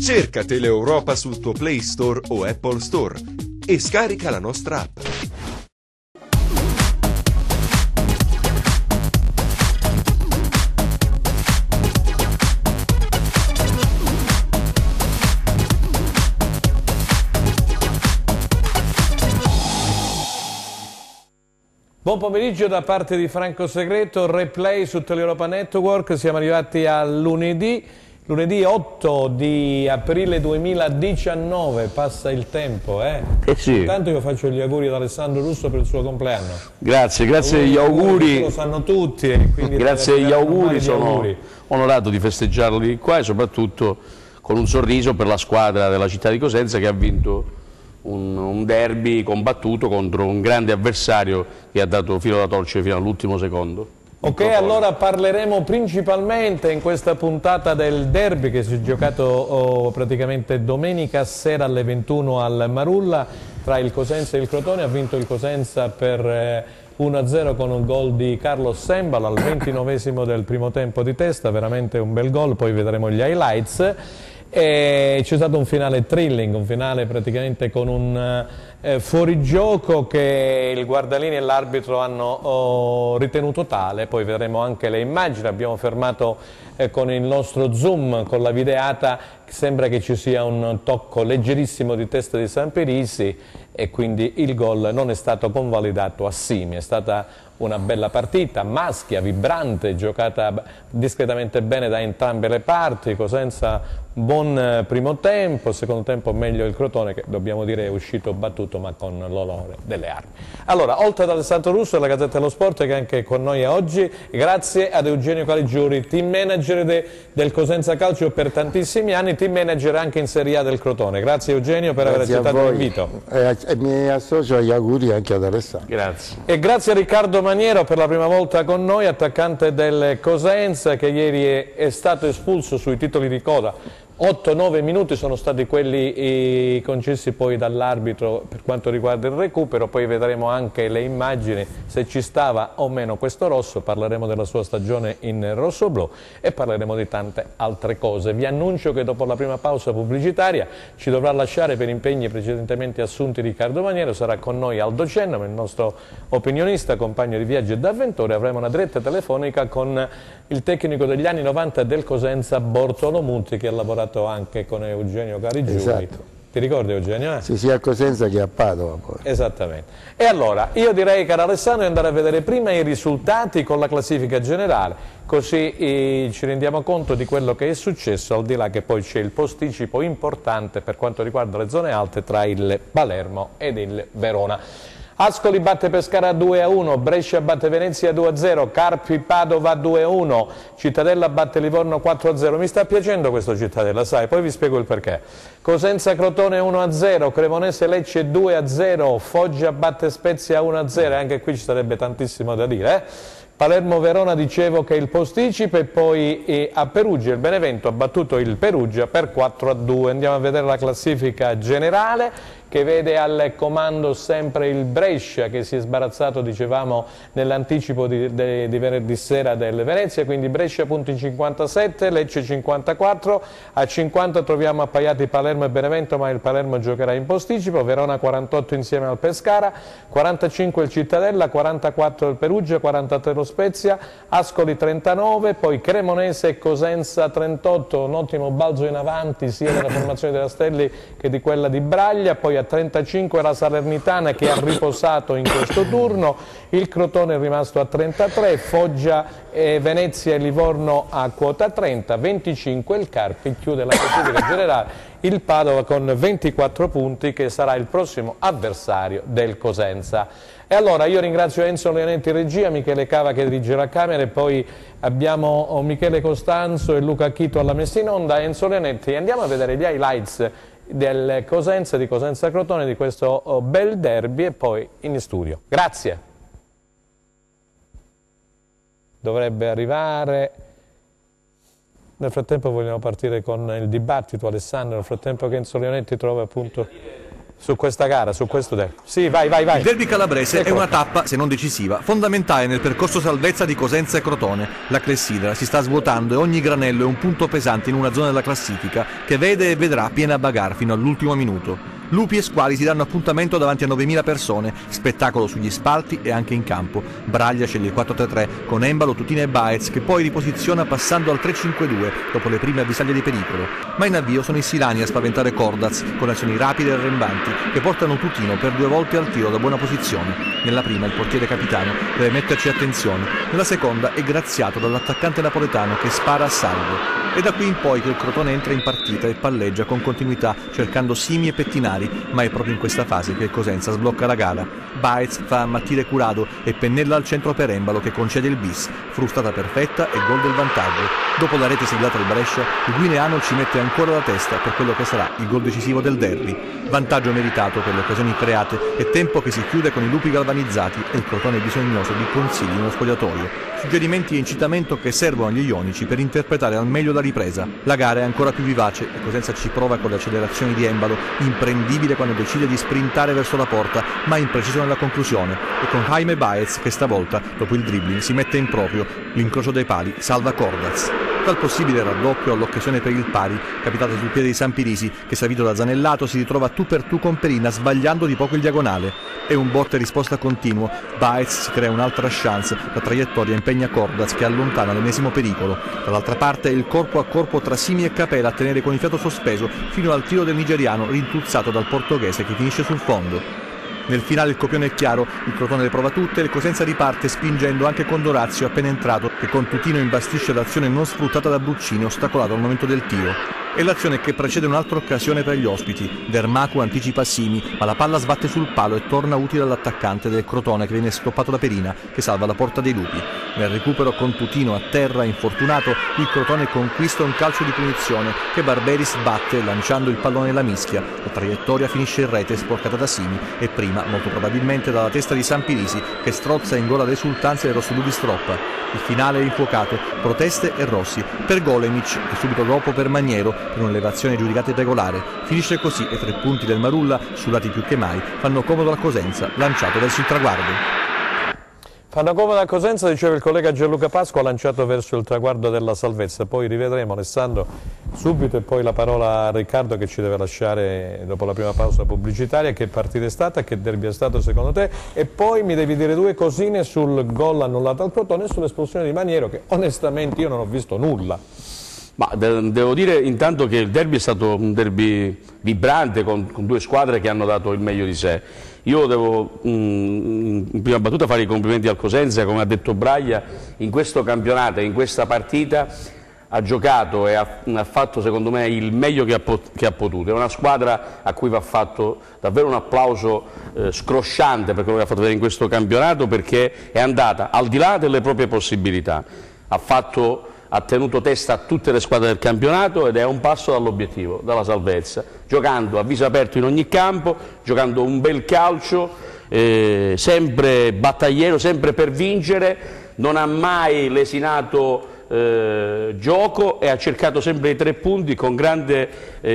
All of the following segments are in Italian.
Cerca Teleeuropa sul tuo Play Store o Apple Store e scarica la nostra app. Buon pomeriggio da parte di Franco Segreto, replay su Teleeuropa Network, siamo arrivati a lunedì 8 di aprile 2019, passa il tempo, sì. Intanto io faccio gli auguri ad Alessandro Russo per il suo compleanno. Grazie degli auguri. Lo sanno tutti. E quindi grazie degli auguri, sono onorato di festeggiarli qua e soprattutto con un sorriso per la squadra della città di Cosenza che ha vinto un derby combattuto contro un grande avversario che ha dato filo da torcere fino all'ultimo secondo. Ok, allora parleremo principalmente in questa puntata del derby che si è giocato praticamente domenica sera alle 21 al Marulla tra il Cosenza e il Crotone. Ha vinto il Cosenza per 1-0 con un gol di Carlos Sembala al 29esimo del primo tempo di testa, veramente un bel gol, poi vedremo gli highlights. C'è stato un finale thrilling, un finale praticamente con un fuorigioco che il guardalini e l'arbitro hanno ritenuto tale, poi vedremo anche le immagini, abbiamo fermato con il nostro zoom, con la videata, sembra che ci sia un tocco leggerissimo di testa di Sampierisi e quindi il gol non è stato convalidato a Simi, è stata una bella partita, maschia, vibrante, giocata discretamente bene da entrambe le parti, Cosenza un buon primo tempo, secondo tempo meglio il Crotone che dobbiamo dire è uscito battuto ma con l'onore delle armi. Allora, oltre ad Alessandro Russo della Gazzetta dello Sport che è anche con noi oggi, grazie ad Eugenio Caligiuri, team manager del Cosenza Calcio per tantissimi anni, team manager anche in Serie A del Crotone. Grazie Eugenio per aver accettato l'invito. E mi associo agli auguri anche ad Alessandro. Grazie. E grazie a Riccardo Maniero per la prima volta con noi, attaccante del Cosenza che ieri è stato espulso sui titoli di coda. 8-9 minuti sono stati quelli concessi poi dall'arbitro per quanto riguarda il recupero, poi vedremo anche le immagini se ci stava o meno questo rosso, parleremo della sua stagione in rossoblu e parleremo di tante altre cose. Vi annuncio che dopo la prima pausa pubblicitaria ci dovrà lasciare per impegni precedentemente assunti Riccardo Maniero, sarà con noi Aldo Cennamo, il nostro opinionista, compagno di viaggio e d'avventure, avremo una diretta telefonica con il tecnico degli anni 90 del Cosenza Bortolo Muti che ha lavorato anche con Eugenio Caligiuri. Esatto. Ti ricordi Eugenio? Sì, sia a Cosenza che a Padova poi. Esattamente. E allora, io direi caro Alessandro di andare a vedere prima i risultati con la classifica generale, così ci rendiamo conto di quello che è successo, al di là che poi c'è il posticipo importante per quanto riguarda le zone alte tra il Palermo ed il Verona. Ascoli batte Pescara 2-1, Brescia batte Venezia 2-0, Carpi Padova 2-1, Cittadella batte Livorno 4-0, mi sta piacendo questo Cittadella, sai, poi vi spiego il perché. Cosenza Crotone 1-0, Cremonese Lecce 2-0, Foggia batte Spezia 1-0, anche qui ci sarebbe tantissimo da dire, Palermo Verona dicevo che è il posticipo e poi a Perugia il Benevento ha battuto il Perugia per 4-2, andiamo a vedere la classifica generale che vede al comando sempre il Brescia che si è sbarazzato, dicevamo, nell'anticipo di venerdì sera del Venezia, quindi Brescia punti 57, Lecce 54, a 50 troviamo appaiati Palermo e Benevento ma il Palermo giocherà in posticipo, Verona 48 insieme al Pescara, 45 il Cittadella, 44 il Perugia, 43 lo Spezia, Ascoli 39, poi Cremonese e Cosenza 38, un ottimo balzo in avanti sia della formazione della Stelli che di quella di Braglia, poi a 35 la Salernitana che ha riposato in questo turno, il Crotone è rimasto a 33, Foggia, Venezia e Livorno a quota 30, 25 il Carpi, chiude la classifica generale, il Padova con 24 punti che sarà il prossimo avversario del Cosenza. E allora io ringrazio Enzo Leonetti regia, Michele Cava che dirige la Camera e poi abbiamo Michele Costanzo e Luca Chito alla messa in onda. Enzo Leonetti, andiamo a vedere gli highlights del Cosenza, di Cosenza Crotone, di questo bel derby e poi in studio. Grazie. Dovrebbe arrivare. Nel frattempo vogliamo partire con il dibattito, Alessandro, nel frattempo che Enzo Leonetti trova appunto... su questa gara, su questo derby. Sì, vai. Il derby calabrese è una tappa, se non decisiva, fondamentale nel percorso salvezza di Cosenza e Crotone. La clessidra si sta svuotando e ogni granello è un punto pesante in una zona della classifica che vede e vedrà piena bagarre fino all'ultimo minuto. Lupi e squali si danno appuntamento davanti a 9.000 persone, spettacolo sugli spalti e anche in campo. Braglia sceglie il 4-3-3 con Embalo, Tutina e Baez, che poi riposiziona passando al 3-5-2 dopo le prime avvisaglie di pericolo. Ma in avvio sono i Silani a spaventare Cordaz con azioni rapide e arrembanti che portano Tutino per 2 volte al tiro da buona posizione. Nella prima il portiere capitano deve metterci attenzione, nella seconda è graziato dall'attaccante napoletano che spara a salvo. È da qui in poi che il Crotone entra in partita e palleggia con continuità cercando Simi e Pettinari, ma è proprio in questa fase che il Cosenza sblocca la gara. Baez fa ammattire Curado e pennella al centro per Embalo che concede il bis, frustata perfetta e gol del vantaggio. Dopo la rete siglata al Brescia, il guineano ci mette ancora la testa per quello che sarà il gol decisivo del derby. Vantaggio meritato per le occasioni create e tempo che si chiude con i lupi galvanizzati e il Crotone bisognoso di consigli nello spogliatoio. Suggerimenti e incitamento che servono agli ionici per interpretare al meglio la ripresa. La gara è ancora più vivace e Cosenza ci prova con le accelerazioni di Embalo, imprendibile quando decide di sprintare verso la porta, ma impreciso nella conclusione, e con Jaime Baez che stavolta, dopo il dribbling, si mette in proprio, l'incrocio dei pali salva Cordaz. Dal possibile raddoppio all'occasione per il pari, capitata sul piede di Sampirisi, che servito da Zanellato si ritrova tu per tu con Perina, sbagliando di poco il diagonale. È un botta e risposta continuo, Baez si crea un'altra chance, la traiettoria impegna Cordaz che allontana l'ennesimo pericolo. Dall'altra parte è il corpo a corpo tra Simi e Capela a tenere con il fiato sospeso fino al tiro del nigeriano rintuzzato dal portoghese che finisce sul fondo. Nel finale il copione è chiaro, il Crotone le prova tutte e il Cosenza riparte spingendo anche con Dorazio appena entrato che con Tutino imbastisce l'azione non sfruttata da Bruccini ostacolato al momento del tiro. È l'azione che precede un'altra occasione per gli ospiti. Dermacu anticipa Simi, ma la palla sbatte sul palo e torna utile all'attaccante del Crotone che viene stoppato da Perina, che salva la porta dei lupi. Nel recupero con Tutino a terra, infortunato, il Crotone conquista un calcio di punizione che Barberis batte lanciando il pallone alla mischia. La traiettoria finisce in rete sporcata da Simi e prima, molto probabilmente, dalla testa di Sampirisi che strozza in gola le esultanze del rossoblu di Stroppa. Il finale è infuocato, proteste e rossi per Golemic e subito dopo per Maniero per un'elevazione giudicata irregolare. Finisce così e 3 punti del Marulla, sudati più che mai, fanno comodo a Cosenza, lanciato verso il traguardo. Fanno comodo a Cosenza, diceva il collega Gianluca Pasqua, lanciato verso il traguardo della salvezza. Poi rivedremo Alessandro subito e poi la parola a Riccardo che ci deve lasciare dopo la prima pausa pubblicitaria. Che partita è stata, che derby è stato secondo te? E poi mi devi dire 2 cosine sul gol annullato al Crotone e sull'espulsione di Maniero, che onestamente io non ho visto nulla. Ma devo dire intanto che il derby è stato un derby vibrante con 2 squadre che hanno dato il meglio di sé. Io devo in prima battuta fare i complimenti al Cosenza, come ha detto Braglia, in questo campionato e in questa partita ha giocato e ha fatto secondo me il meglio che ha potuto. È una squadra a cui va fatto davvero un applauso scrosciante per quello che ha fatto vedere in questo campionato, perché è andata al di là delle proprie possibilità, ha tenuto testa a tutte le squadre del campionato ed è a un passo dall'obiettivo, dalla salvezza, giocando a viso aperto in ogni campo, giocando un bel calcio, sempre battagliero, sempre per vincere, non ha mai lesinato gioco e ha cercato sempre i 3 punti con grande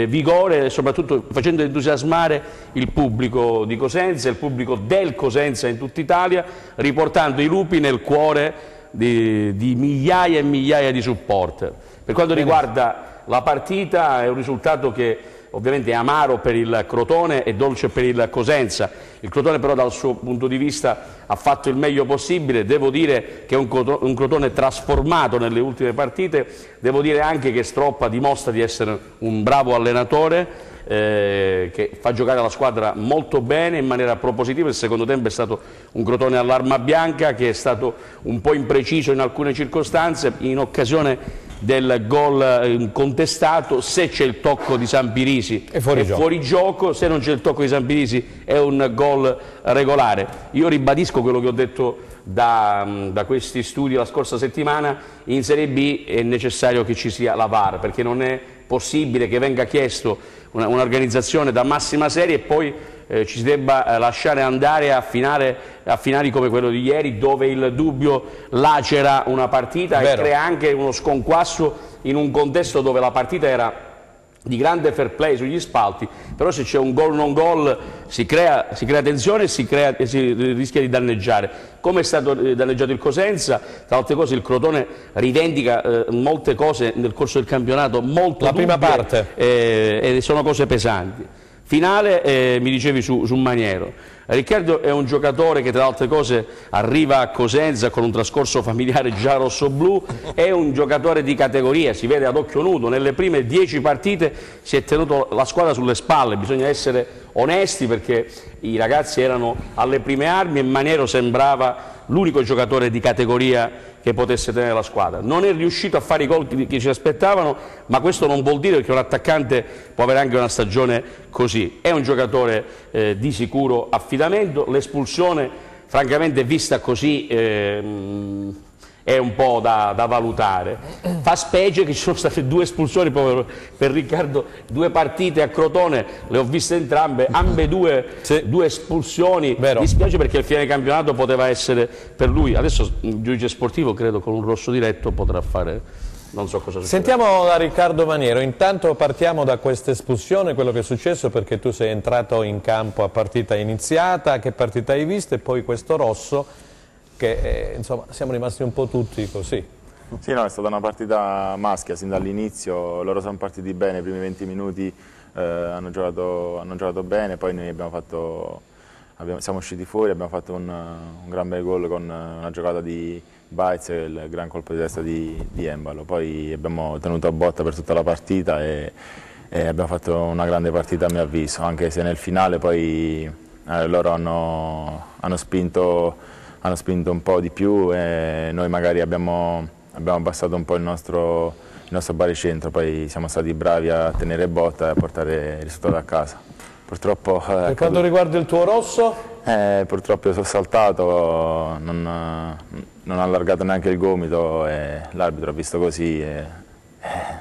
vigore e soprattutto facendo entusiasmare il pubblico di Cosenza, il pubblico del Cosenza in tutta Italia, riportando i lupi nel cuore di migliaia e migliaia di supporter. Per quanto riguarda la partita, è un risultato che ovviamente è amaro per il Crotone e dolce per il Cosenza. Il Crotone però dal suo punto di vista ha fatto il meglio possibile. Devo dire che è un Crotone trasformato nelle ultime partite. Devo dire anche che Stroppa dimostra di essere un bravo allenatore, che fa giocare la squadra molto bene, in maniera propositiva. Il secondo tempo è stato un Crotone all'arma bianca che è stato un po' impreciso in alcune circostanze, in occasione del gol contestato. Se c'è il tocco di Sampirisi è fuori gioco, se non c'è il tocco di Sampirisi è un gol regolare. Io ribadisco quello che ho detto da questi studi la scorsa settimana: in Serie B è necessario che ci sia la VAR, perché non è possibile che venga chiesto un'organizzazione da massima serie e poi ci si debba lasciare andare a finali come quello di ieri, dove il dubbio lacera una partita e crea anche uno sconquasso in un contesto dove la partita era di grande fair play sugli spalti, però se c'è un gol non gol si crea tensione e si rischia di danneggiare, come è stato danneggiato il Cosenza. Tra altre cose il Crotone rivendica molte cose nel corso del campionato, molto la prima parte, e sono cose pesanti. Finale, mi dicevi su Maniero. Riccardo è un giocatore che tra altre cose arriva a Cosenza con un trascorso familiare già rosso-blu, è un giocatore di categoria, si vede ad occhio nudo, nelle prime 10 partite si è tenuto la squadra sulle spalle, bisogna essere onesti perché i ragazzi erano alle prime armi e Maniero sembrava l'unico giocatore di categoria che potesse tenere la squadra. Non è riuscito a fare i gol che ci aspettavano, ma questo non vuol dire che un attaccante può avere anche una stagione così. È un giocatore di sicuro affidamento, l'espulsione francamente vista così è un po' da valutare. Fa specie che ci sono state 2 espulsioni per Riccardo, 2 partite a Crotone, le ho viste entrambe, ambedue due espulsioni. Vero. Dispiace perché il fine campionato poteva essere per lui. Adesso il giudice sportivo credo con un rosso diretto potrà fare, non so cosa succede. Sentiamo da Riccardo Maniero. Intanto partiamo da questa espulsione, quello che è successo, perché tu sei entrato in campo a partita iniziata, che partita hai visto, e poi questo rosso che insomma siamo rimasti un po' tutti così. Sì, no, è stata una partita maschia sin dall'inizio, loro sono partiti bene, i primi 20 minuti hanno giocato bene, poi noi siamo usciti fuori, abbiamo fatto un gran bel gol con una giocata di Baez e il gran colpo di testa di Embalo, poi abbiamo tenuto a botta per tutta la partita e abbiamo fatto una grande partita a mio avviso, anche se nel finale poi loro hanno spinto un po' di più e noi magari abbiamo abbassato un po' il nostro baricentro, poi siamo stati bravi a tenere botta e a portare il risultato a casa. Purtroppo, per quanto riguarda il tuo rosso? Purtroppo sono saltato, non ho allargato neanche il gomito e l'arbitro ha visto così e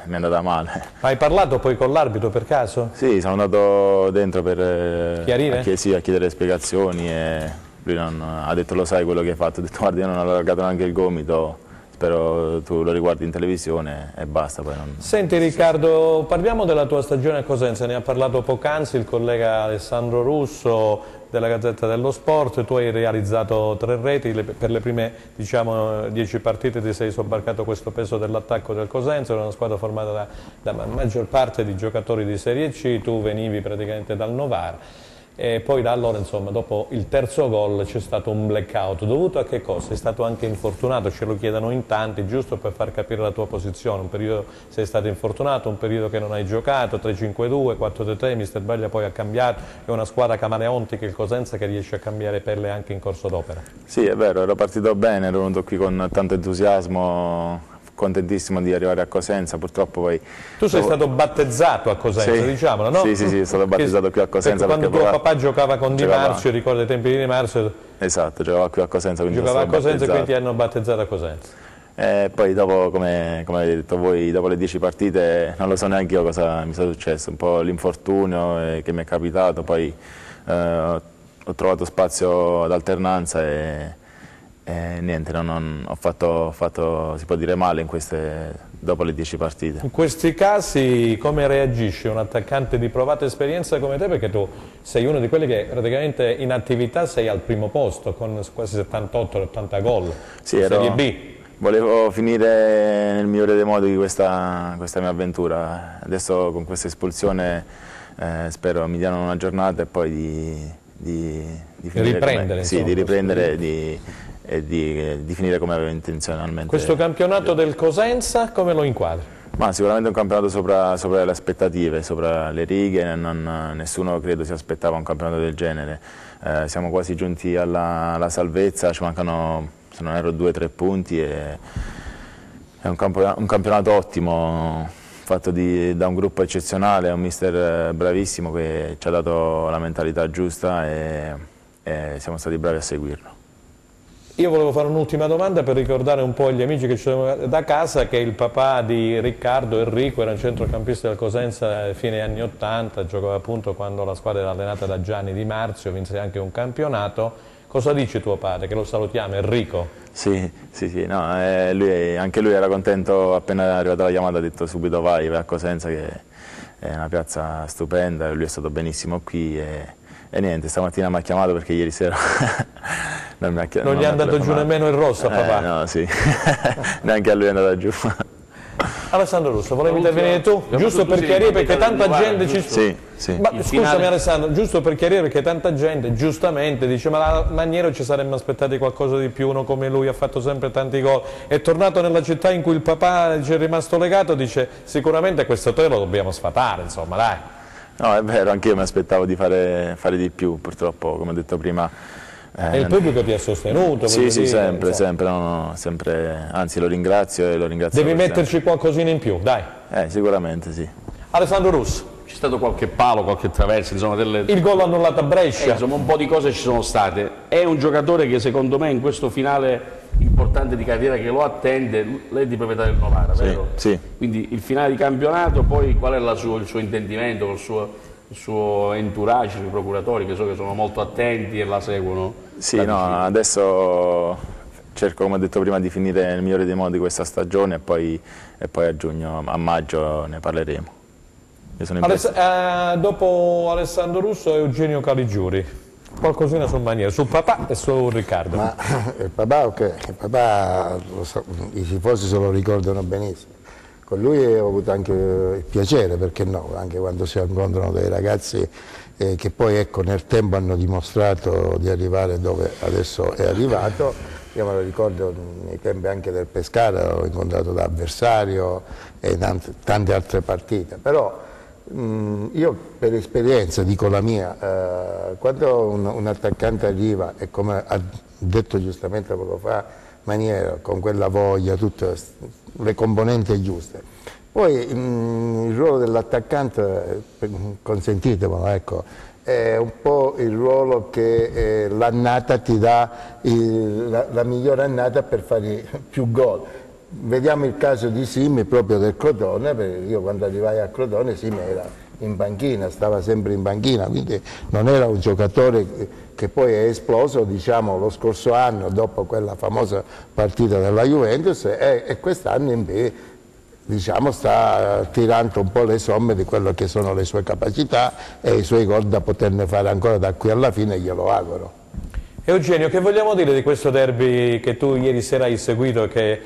mi è andata male. Hai parlato poi con l'arbitro per caso? Sì, sono andato dentro per chiarire? A chiedere spiegazioni e lui ha detto lo sai quello che hai fatto, ho detto guarda io non ho allargato neanche il gomito, spero tu lo riguardi in televisione e basta. Poi non... Senti Riccardo, parliamo della tua stagione a Cosenza, ne ha parlato poc'anzi il collega Alessandro Russo della Gazzetta dello Sport, tu hai realizzato 3 reti, per le prime 10 partite ti sei sobbarcato questo peso dell'attacco del Cosenza, era una squadra formata da maggior parte di giocatori di Serie C, tu venivi praticamente dal Novara. E poi da allora, insomma, dopo il terzo gol c'è stato un blackout. Dovuto a che cosa? Sei stato anche infortunato, ce lo chiedono in tanti, giusto per far capire la tua posizione. Un periodo sei stato infortunato, un periodo che non hai giocato, 3-5-2, 4-3-3, Mister Baglia poi ha cambiato, è una squadra camaleontica il Cosenza che riesce a cambiare pelle anche in corso d'opera. Sì, è vero, ero partito bene, ero venuto qui con tanto entusiasmo, contentissimo di arrivare a Cosenza, purtroppo poi... Tu sei stato battezzato a Cosenza, sì, diciamolo, no? Sì, sono stato battezzato qui a Cosenza. Quando tuo papà giocava con Di Marzio, ricordo i tempi di Di Marzio? Esatto, giocava qui a Cosenza, quindi giocava a Cosenza e quindi ti hanno battezzato a Cosenza. Poi dopo, come avete detto voi, dopo le 10 partite non lo so neanche io cosa mi sia successo, un po' l'infortunio che mi è capitato, poi ho trovato spazio ad alternanza e niente, ho fatto, si può dire, male dopo le 10 partite. In questi casi come reagisce un attaccante di provata esperienza come te? Perché tu sei uno di quelli che praticamente in attività sei al primo posto con quasi 78-80 gol, sì, Serie B. Volevo finire nel migliore dei modi questa mia avventura. Adesso con questa espulsione spero mi diano una giornata e poi di riprendere, e di finire come avevo intenzionalmente. Questo campionato del Cosenza come lo inquadri? Ma sicuramente un campionato sopra le aspettative, sopra le righe, nessuno credo si aspettava un campionato del genere. Siamo quasi giunti alla salvezza, ci mancano, se non erro, 2 o 3 punti e è un campionato ottimo, fatto da un gruppo eccezionale, un mister bravissimo che ci ha dato la mentalità giusta e siamo stati bravi a seguirlo. Io volevo fare un'ultima domanda per ricordare un po' agli amici che ci sono da casa che il papà di Riccardo, Enrico, era un centrocampista del Cosenza a fine anni 80, giocava appunto quando la squadra era allenata da Gianni Di Marzio, vinse anche un campionato. Cosa dice tuo padre? Che lo salutiamo, Enrico? Sì, no, anche lui era contento appena è arrivata la chiamata, ha detto subito vai a Cosenza che è una piazza stupenda, lui è stato benissimo qui e niente, stamattina mi ha chiamato perché ieri sera non mi ha chiamato. Non gli è andato giù nemmeno il rosso a papà? No, sì, neanche a lui è andato giù. Alessandro Russo, volevi intervenire tu? Giusto per chiarire perché tanta gente ci... Sì. Ma scusami Alessandro, giusto per chiarire perché tanta gente giustamente dice ma la Maniero ci saremmo aspettati qualcosa di più, uno come lui ha fatto sempre tanti gol, è tornato nella città in cui il papà ci è rimasto legato, dice sicuramente questo te lo dobbiamo sfatare, insomma dai. No, è vero, anche io mi aspettavo di fare di più, purtroppo come ho detto prima. E il pubblico ti ha sostenuto? Sì, sempre, anzi lo ringrazio e lo ringrazio. Devi metterci qualcosina in più, dai. Sicuramente sì. Alessandro Russo. C'è stato qualche palo, qualche traverso, insomma il gol annullato a Brescia. Insomma un po' di cose ci sono state. È un giocatore che secondo me in questo finale importante di carriera che lo attende, lei è di proprietà del Novara, vero? Sì. Quindi il finale di campionato, poi qual è il suo intendimento col suo entourage, i procuratori che so che sono molto attenti e la seguono? Sì, no, adesso cerco, come ho detto prima, di finire nel migliore dei modi questa stagione e poi a giugno, a maggio ne parleremo. Dopo Alessandro Russo e Eugenio Caligiuri, qualcosina sul Maniero, sul papà e su Riccardo. Ma il papà, ok, il papà i tifosi se lo ricordano benissimo. Con lui ho avuto anche il piacere, perché no, anche quando si incontrano dei ragazzi che poi ecco, nel tempo hanno dimostrato di arrivare dove adesso è arrivato. Io me lo ricordo nei tempi anche del Pescara, l'ho incontrato da avversario e tante altre partite, però io per esperienza, dico la mia, quando un attaccante arriva e come ha detto giustamente poco fa Maniero, con quella voglia, tutte le componenti giuste, poi il ruolo dell'attaccante, consentitemelo, ecco, è un po' il ruolo che l'annata ti dà, la migliore annata per fare più gol. Vediamo il caso di Simi proprio del Crotone, perché io quando arrivai a Crotone Simi era in panchina, stava sempre in panchina, quindi non era un giocatore che poi è esploso, diciamo, lo scorso anno dopo quella famosa partita della Juventus e quest'anno in B, diciamo, sta tirando un po' le somme di quello che sono le sue capacità e i suoi gol da poterne fare ancora da qui alla fine, glielo auguro. Eugenio, che vogliamo dire di questo derby che tu ieri sera hai seguito e che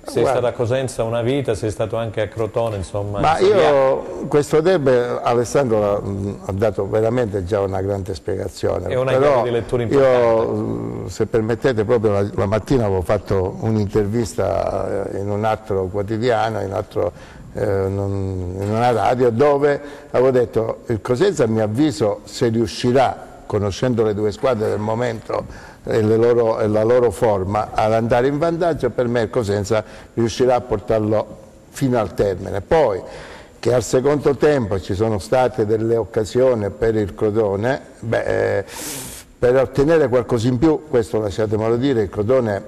sei stato a Cosenza una vita, sei stato anche a Crotone, insomma. Ma io, questo derby, Alessandro ha dato veramente già una grande spiegazione. È una chiave di lettura importante. Io, se permettete, proprio la mattina avevo fatto un'intervista in un altro quotidiano, in una radio, dove avevo detto il Cosenza, a mio avviso, se riuscirà, conoscendo le due squadre del momento e la loro forma, ad andare in vantaggio, per me il Cosenza riuscirà a portarlo fino al termine. Poi che al secondo tempo ci sono state delle occasioni per il Crotone, per ottenere qualcosa in più, questo lasciatemelo dire, il Crotone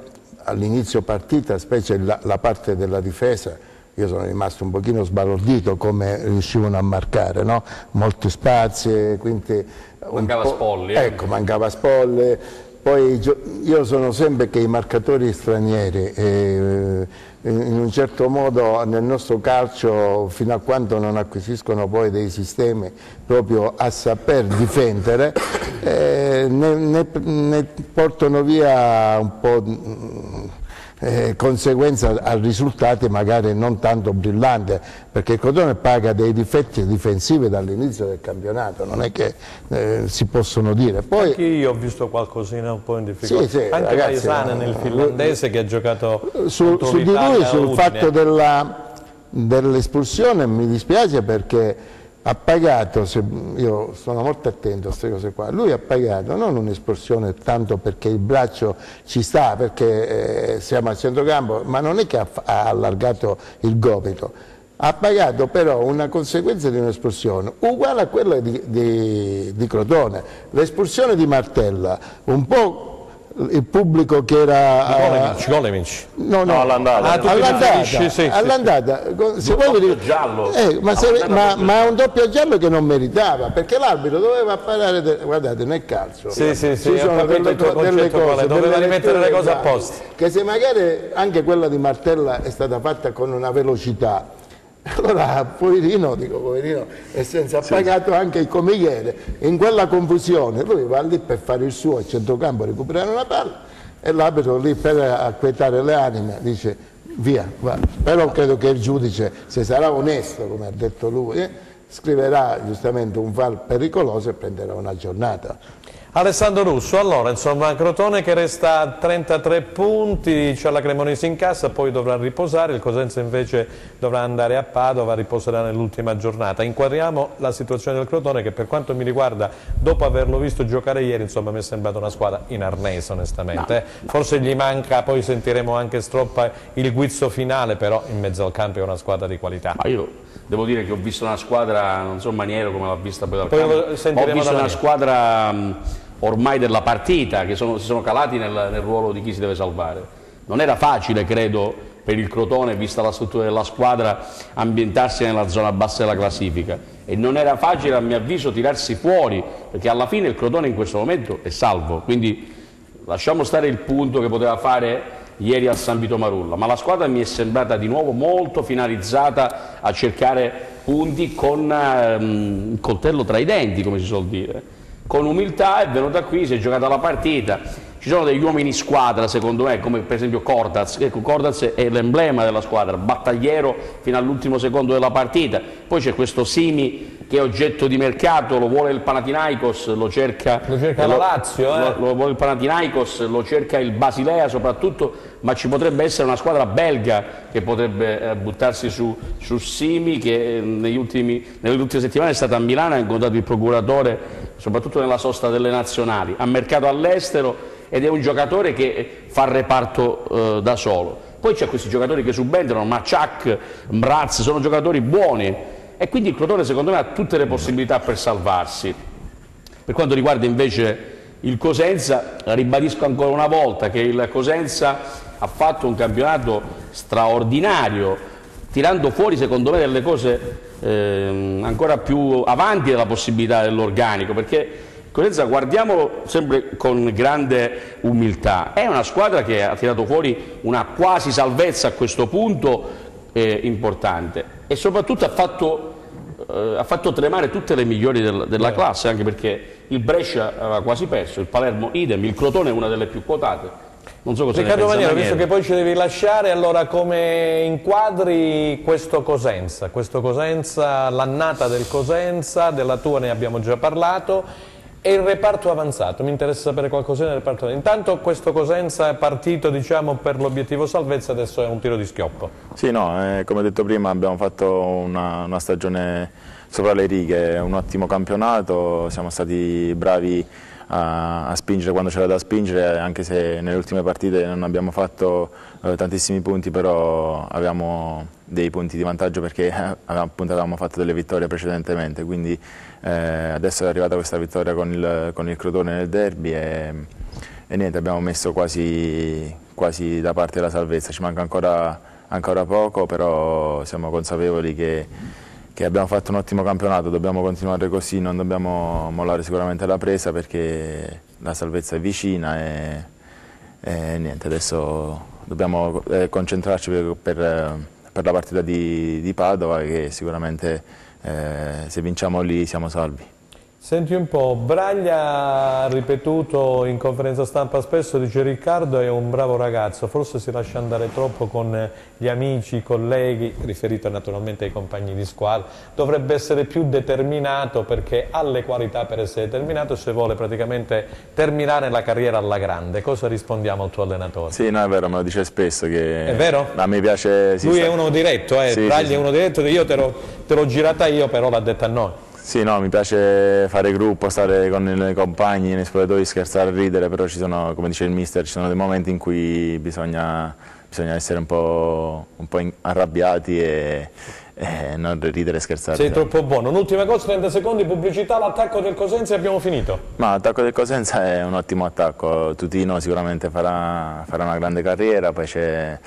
all'inizio partita, specie la parte della difesa, io sono rimasto un pochino sbalordito come riuscivano a marcare, no? Molti spazi, quindi mancava Spolli. Ecco, mancava Spolli. Poi io sono sempre che i marcatori stranieri, in un certo modo nel nostro calcio, fino a quando non acquisiscono poi dei sistemi proprio a saper difendere, ne portano via un po' conseguenza a risultati magari non tanto brillanti, perché il Crotone paga dei difetti difensivi dall'inizio del campionato, non è che si possono dire. Poi, anche io ho visto qualcosina un po' in difficoltà, sì, anche Paesana nel finlandese che ha giocato su di lui, sul fatto dell'espulsione mi dispiace, perché ha pagato, io sono molto attento a queste cose qua, lui ha pagato non un'espulsione tanto perché il braccio ci sta, perché siamo al centrocampo, ma non è che ha allargato il gomito, ha pagato però una conseguenza di un'espulsione uguale a quella di Crotone. L'espulsione di Martella un po' il pubblico che era Golemic. no, all'andata. all'andata se vuoi giallo. ma un doppio giallo che non meritava, perché l'arbitro doveva parlare guardate, nel calcio ci sono delle cose, doveva rimettere le cose a posto, che se magari anche quella di Martella è stata fatta con una velocità, allora poverino, è senza pagato anche il comigliere. In quella confusione lui va lì per fare il suo a centrocampo, recuperare una palla, e l'arbitro lì per acquietare le anime dice via, va. Però credo che il giudice, se sarà onesto come ha detto lui, scriverà giustamente un VAR pericoloso e prenderà una giornata. Alessandro Russo, allora insomma Crotone che resta a 33 punti, c'è la Cremonese in casa, poi dovrà riposare, il Cosenza invece dovrà andare a Padova, riposerà nell'ultima giornata. Inquadriamo la situazione del Crotone che, per quanto mi riguarda, dopo averlo visto giocare ieri, insomma mi è sembrata una squadra in arnese onestamente. Forse gli manca, poi sentiremo anche Stroppa, il guizzo finale, però in mezzo al campo è una squadra di qualità. Ma io devo dire che ho visto una squadra, non so Maniero come l'ha vista poi dal campo, ho visto una squadra ormai della partita, che si sono calati nel ruolo di chi si deve salvare. Non era facile, credo, per il Crotone, vista la struttura della squadra, ambientarsi nella zona bassa della classifica, e non era facile, a mio avviso, tirarsi fuori, perché alla fine il Crotone in questo momento è salvo, quindi lasciamo stare il punto che poteva fare ieri al San Vito Marulla, ma la squadra mi è sembrata di nuovo molto finalizzata a cercare punti con il coltello tra i denti, come si suol dire. Con umiltà è venuta qui, si è giocata la partita. Ci sono degli uomini squadra, secondo me, come per esempio Cordaz. Ecco, Cordaz è l'emblema della squadra, battagliero fino all'ultimo secondo della partita. Poi c'è questo Simi che è oggetto di mercato, lo vuole il Panathinaikos, lo cerca la Lazio, lo vuole il Panathinaikos, lo cerca il Basilea soprattutto, ma ci potrebbe essere una squadra belga che potrebbe buttarsi su Simi, che nelle ultime settimane è stata a Milano, ha incontrato il procuratore soprattutto nella sosta delle nazionali, ha mercato all'estero ed è un giocatore che fa reparto da solo. Poi c'è questi giocatori che subentrano, Maciak, Mraz, sono giocatori buoni, e quindi il Crotone secondo me ha tutte le possibilità per salvarsi. Per quanto riguarda invece il Cosenza, ribadisco ancora una volta che il Cosenza ha fatto un campionato straordinario, tirando fuori secondo me delle cose ancora più avanti della possibilità dell'organico, perché Cosenza, guardiamolo sempre con grande umiltà, è una squadra che ha tirato fuori una quasi salvezza a questo punto importante, e soprattutto ha fatto tremare tutte le migliori della classe, anche perché il Brescia aveva quasi perso, il Palermo idem, il Crotone è una delle più quotate. Non so cosa Riccardo Maniero, visto che poi ci devi lasciare, allora come inquadri questo Cosenza, l'annata del Cosenza, della tua ne abbiamo già parlato, e il reparto avanzato? Mi interessa sapere qualcosina del reparto avanzato. Intanto questo Cosenza è partito, diciamo, per l'obiettivo salvezza, adesso è un tiro di schioppo. Sì, no, come detto prima abbiamo fatto una stagione sopra le righe, un ottimo campionato, siamo stati bravi a spingere quando c'era da spingere, anche se nelle ultime partite non abbiamo fatto tantissimi punti, però avevamo dei punti di vantaggio perché appunto avevamo fatto delle vittorie precedentemente, quindi adesso è arrivata questa vittoria con il Crotone nel derby e niente, abbiamo messo quasi da parte la salvezza, ci manca ancora poco, però siamo consapevoli che abbiamo fatto un ottimo campionato, dobbiamo continuare così, non dobbiamo mollare sicuramente la presa perché la salvezza è vicina e niente, adesso dobbiamo concentrarci per la partita di Padova, che sicuramente se vinciamo lì siamo salvi. Senti un po', Braglia ha ripetuto in conferenza stampa spesso, dice Riccardo è un bravo ragazzo, forse si lascia andare troppo con gli amici, i colleghi, riferito naturalmente ai compagni di squadra, dovrebbe essere più determinato perché ha le qualità per essere determinato se vuole praticamente terminare la carriera alla grande. Cosa rispondiamo al tuo allenatore? Sì, no, è vero, me lo dice spesso. Che è vero? A me piace... Lui è uno diretto, sì, Braglia sì. è uno diretto, io te l'ho girata io, però l'ha detta a noi. Sì, no, mi piace fare gruppo, stare con i compagni, nei spogliatoi, scherzare, ridere, però ci sono, come dice il mister, ci sono dei momenti in cui bisogna essere un po' arrabbiati e non ridere e scherzare. Sei troppo buono. Un'ultima cosa, 30 secondi, pubblicità, l'attacco del Cosenza e abbiamo finito. Ma l'attacco del Cosenza è un ottimo attacco, Tutino sicuramente farà una grande carriera, poi c'è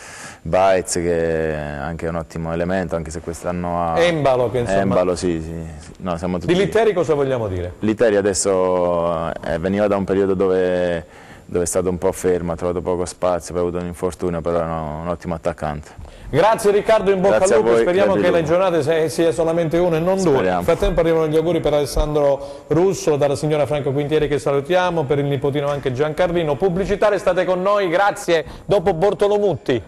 Baez che è anche un ottimo elemento, anche se quest'anno ha... Embalo, che insomma... Embalo, sì. No, siamo tutti... Di Litteri cosa vogliamo dire? Litteri adesso veniva da un periodo dove è stato un po' fermo, ha trovato poco spazio, poi ha avuto un infortunio, però è un ottimo attaccante. Grazie Riccardo, in bocca al lupo, speriamo che le giornate sia solamente una e non due. Nel frattempo arrivano gli auguri per Alessandro Russo, dalla signora Franco Quintieri che salutiamo, per il nipotino anche Giancarlino. Pubblicità, restate con noi, grazie, dopo Bortolomutti.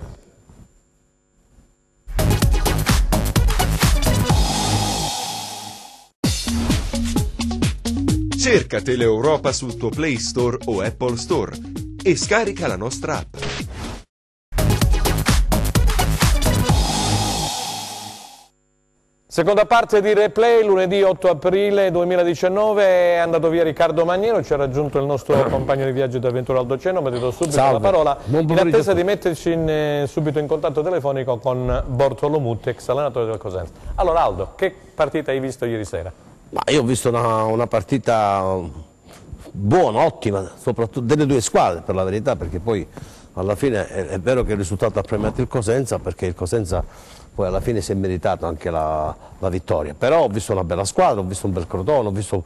Cerca Teleeuropa sul tuo Play Store o Apple Store e scarica la nostra app. Seconda parte di Replay, lunedì 8 aprile 2019 è andato via Riccardo Magnero, ci ha raggiunto il nostro compagno di viaggio di avventura Aldo Cenno, ma ti do subito la parola in attesa di metterci subito in contatto telefonico con Bortolomutti, ex allenatore del Cosenza. Allora Aldo, che partita hai visto ieri sera? Ma io ho visto una partita buona, ottima, soprattutto delle due squadre per la verità, perché poi alla fine è vero che il risultato ha premiato il Cosenza, perché il Cosenza poi alla fine si è meritato anche la vittoria, però ho visto una bella squadra, ho visto un bel Crotone, ho visto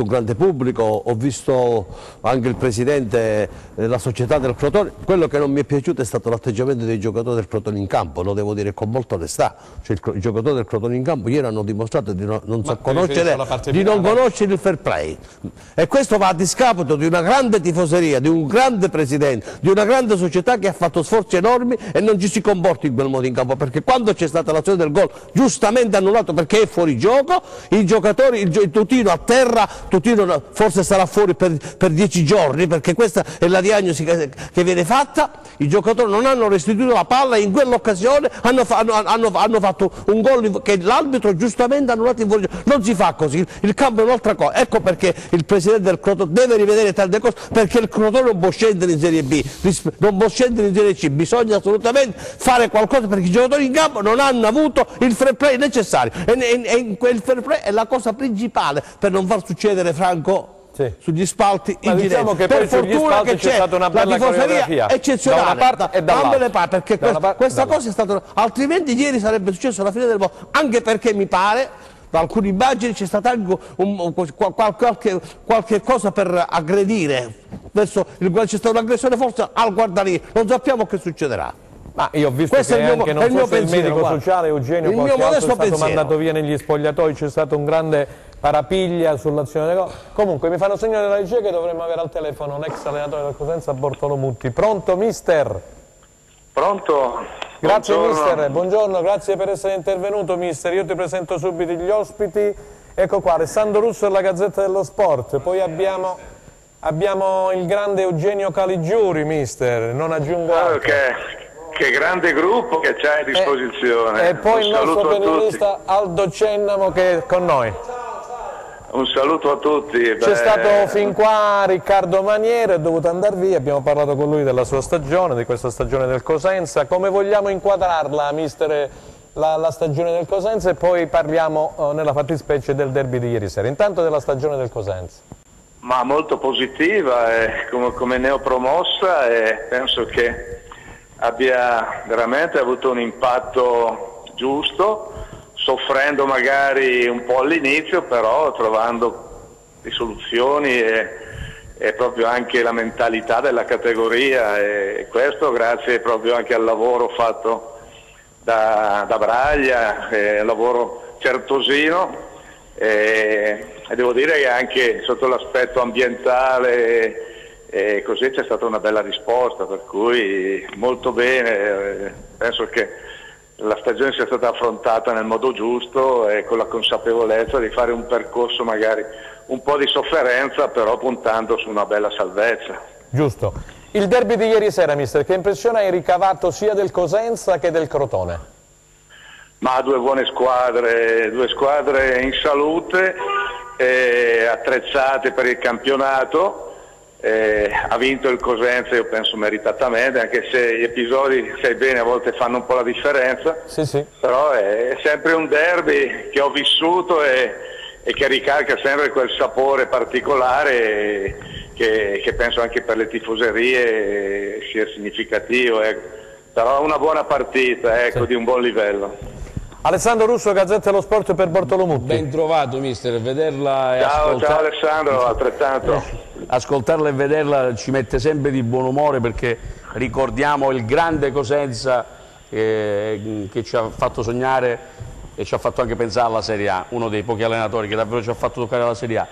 un grande pubblico, ho visto anche il presidente della società del Crotone. Quello che non mi è piaciuto è stato l'atteggiamento dei giocatori del Crotone in campo, lo devo dire con molta onestà, cioè i giocatori del Crotone in campo ieri hanno dimostrato di non conoscere il fair play, e questo va a discapito di una grande tifoseria, di un grande presidente, di una grande società che ha fatto sforzi enormi e non ci si comporta in quel modo in campo, perché quando c'è stata l'azione del gol giustamente annullato perché è fuori gioco, i giocatori, il Tutino a terra, Tutino forse sarà fuori per 10 giorni, perché questa è la diagnosi che viene fatta, i giocatori non hanno restituito la palla e in quell'occasione hanno fatto un gol che l'arbitro giustamente ha annullato in fuori gioco. Non si fa così, il campo è un'altra cosa, ecco perché il presidente del Crotone deve rivedere tante cose, perché il Crotone non può scendere in Serie B, non può scendere in Serie C, bisogna assolutamente fare qualcosa perché i giocatori in campo non hanno avuto il fair play necessario e quel fair play è la cosa principale per non far succedere, Franco, sugli spalti in diciamo che per poi sugli fortuna spalti che c'è stata una bella coreografia eccezionale da una parte e dall'altra, perché questa cosa è stata, altrimenti ieri sarebbe successo alla fine del mondo, anche perché mi pare da alcune immagini c'è stata anche qualche cosa per aggredire verso il quale c'è stata un'aggressione forse al guardalinee, non sappiamo che succederà. Ma io ho visto che anche non fosse il medico sociale Eugenio qualche altro è stato mandato via negli spogliatoi, c'è stato un grande parapiglia sull'azione del gol. Comunque mi fanno segno della regia che dovremmo avere al telefono un ex allenatore del Cosenza, Bortolomutti. Pronto mister? Pronto? Grazie buongiorno. Mister, buongiorno, grazie per essere intervenuto mister. Io ti presento subito gli ospiti. Ecco qua, Alessandro Russo della Gazzetta dello Sport, poi abbiamo il grande Eugenio Caligiuri mister, non aggiungo altro. Che grande gruppo che c'è a disposizione. E poi il nostro periodista Aldo Cennamo che è con noi. Un saluto a tutti. C'è stato fin qua Riccardo Maniero, è dovuto andare via, abbiamo parlato con lui della sua stagione, di questa stagione del Cosenza. Come vogliamo inquadrarla, mister, la stagione del Cosenza, e poi parliamo nella fattispecie del derby di ieri sera. Intanto della stagione del Cosenza. Ma molto positiva, come neopromossa, e penso che abbia veramente avuto un impatto giusto, soffrendo magari un po' all'inizio, però trovando risoluzioni e proprio anche la mentalità della categoria, e questo grazie proprio anche al lavoro fatto da Braglia, lavoro certosino, e devo dire che anche sotto l'aspetto ambientale e così c'è stata una bella risposta, per cui molto bene, penso che la stagione sia stata affrontata nel modo giusto e con la consapevolezza di fare un percorso magari un po' di sofferenza, però puntando su una bella salvezza. Giusto. Il derby di ieri sera, mister, che impressione hai ricavato sia del Cosenza che del Crotone? Ma due buone squadre, due squadre in salute, attrezzate per il campionato. ha vinto il Cosenza, io penso meritatamente, anche se gli episodi, sai bene, a volte fanno un po' la differenza, però è sempre un derby che ho vissuto e che ricarica sempre quel sapore particolare che penso anche per le tifoserie sia significativo, però una buona partita, di un buon livello. Alessandro Russo, Gazzetta dello Sport per Bortolomucci. Ben trovato mister, vederla e ciao Alessandro, altrettanto. Ascoltarla e vederla ci mette sempre di buon umore, perché ricordiamo il grande Cosenza che ci ha fatto sognare e ci ha fatto anche pensare alla Serie A, uno dei pochi allenatori che davvero ci ha fatto toccare la Serie A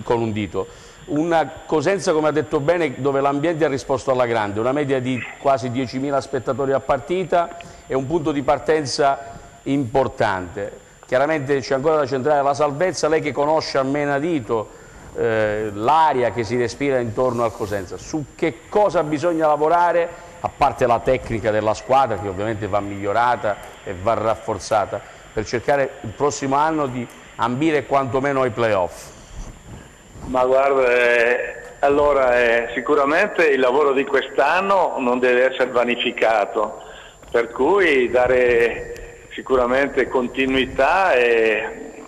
con un dito. Una Cosenza, come ha detto bene, dove l'ambiente ha risposto alla grande, una media di quasi 10.000 spettatori a partita e un punto di partenza importante. Chiaramente c'è ancora da centrare la salvezza, lei che conosce a menadito l'aria che si respira intorno al Cosenza, su che cosa bisogna lavorare, a parte la tecnica della squadra che ovviamente va migliorata e va rafforzata, per cercare il prossimo anno di ambire quantomeno ai playoff? Ma guarda, sicuramente il lavoro di quest'anno non deve essere vanificato, per cui dare sicuramente continuità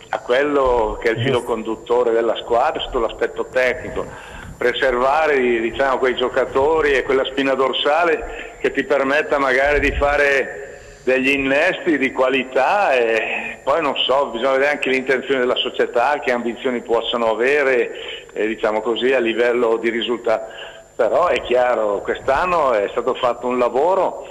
a quello che è il filo conduttore della squadra sotto l'aspetto tecnico, preservare quei giocatori e quella spina dorsale che ti permetta magari di fare degli innesti di qualità, e poi non so, bisogna vedere anche l'intenzione della società, che ambizioni possono avere a livello di risultato. Però è chiaro, quest'anno è stato fatto un lavoro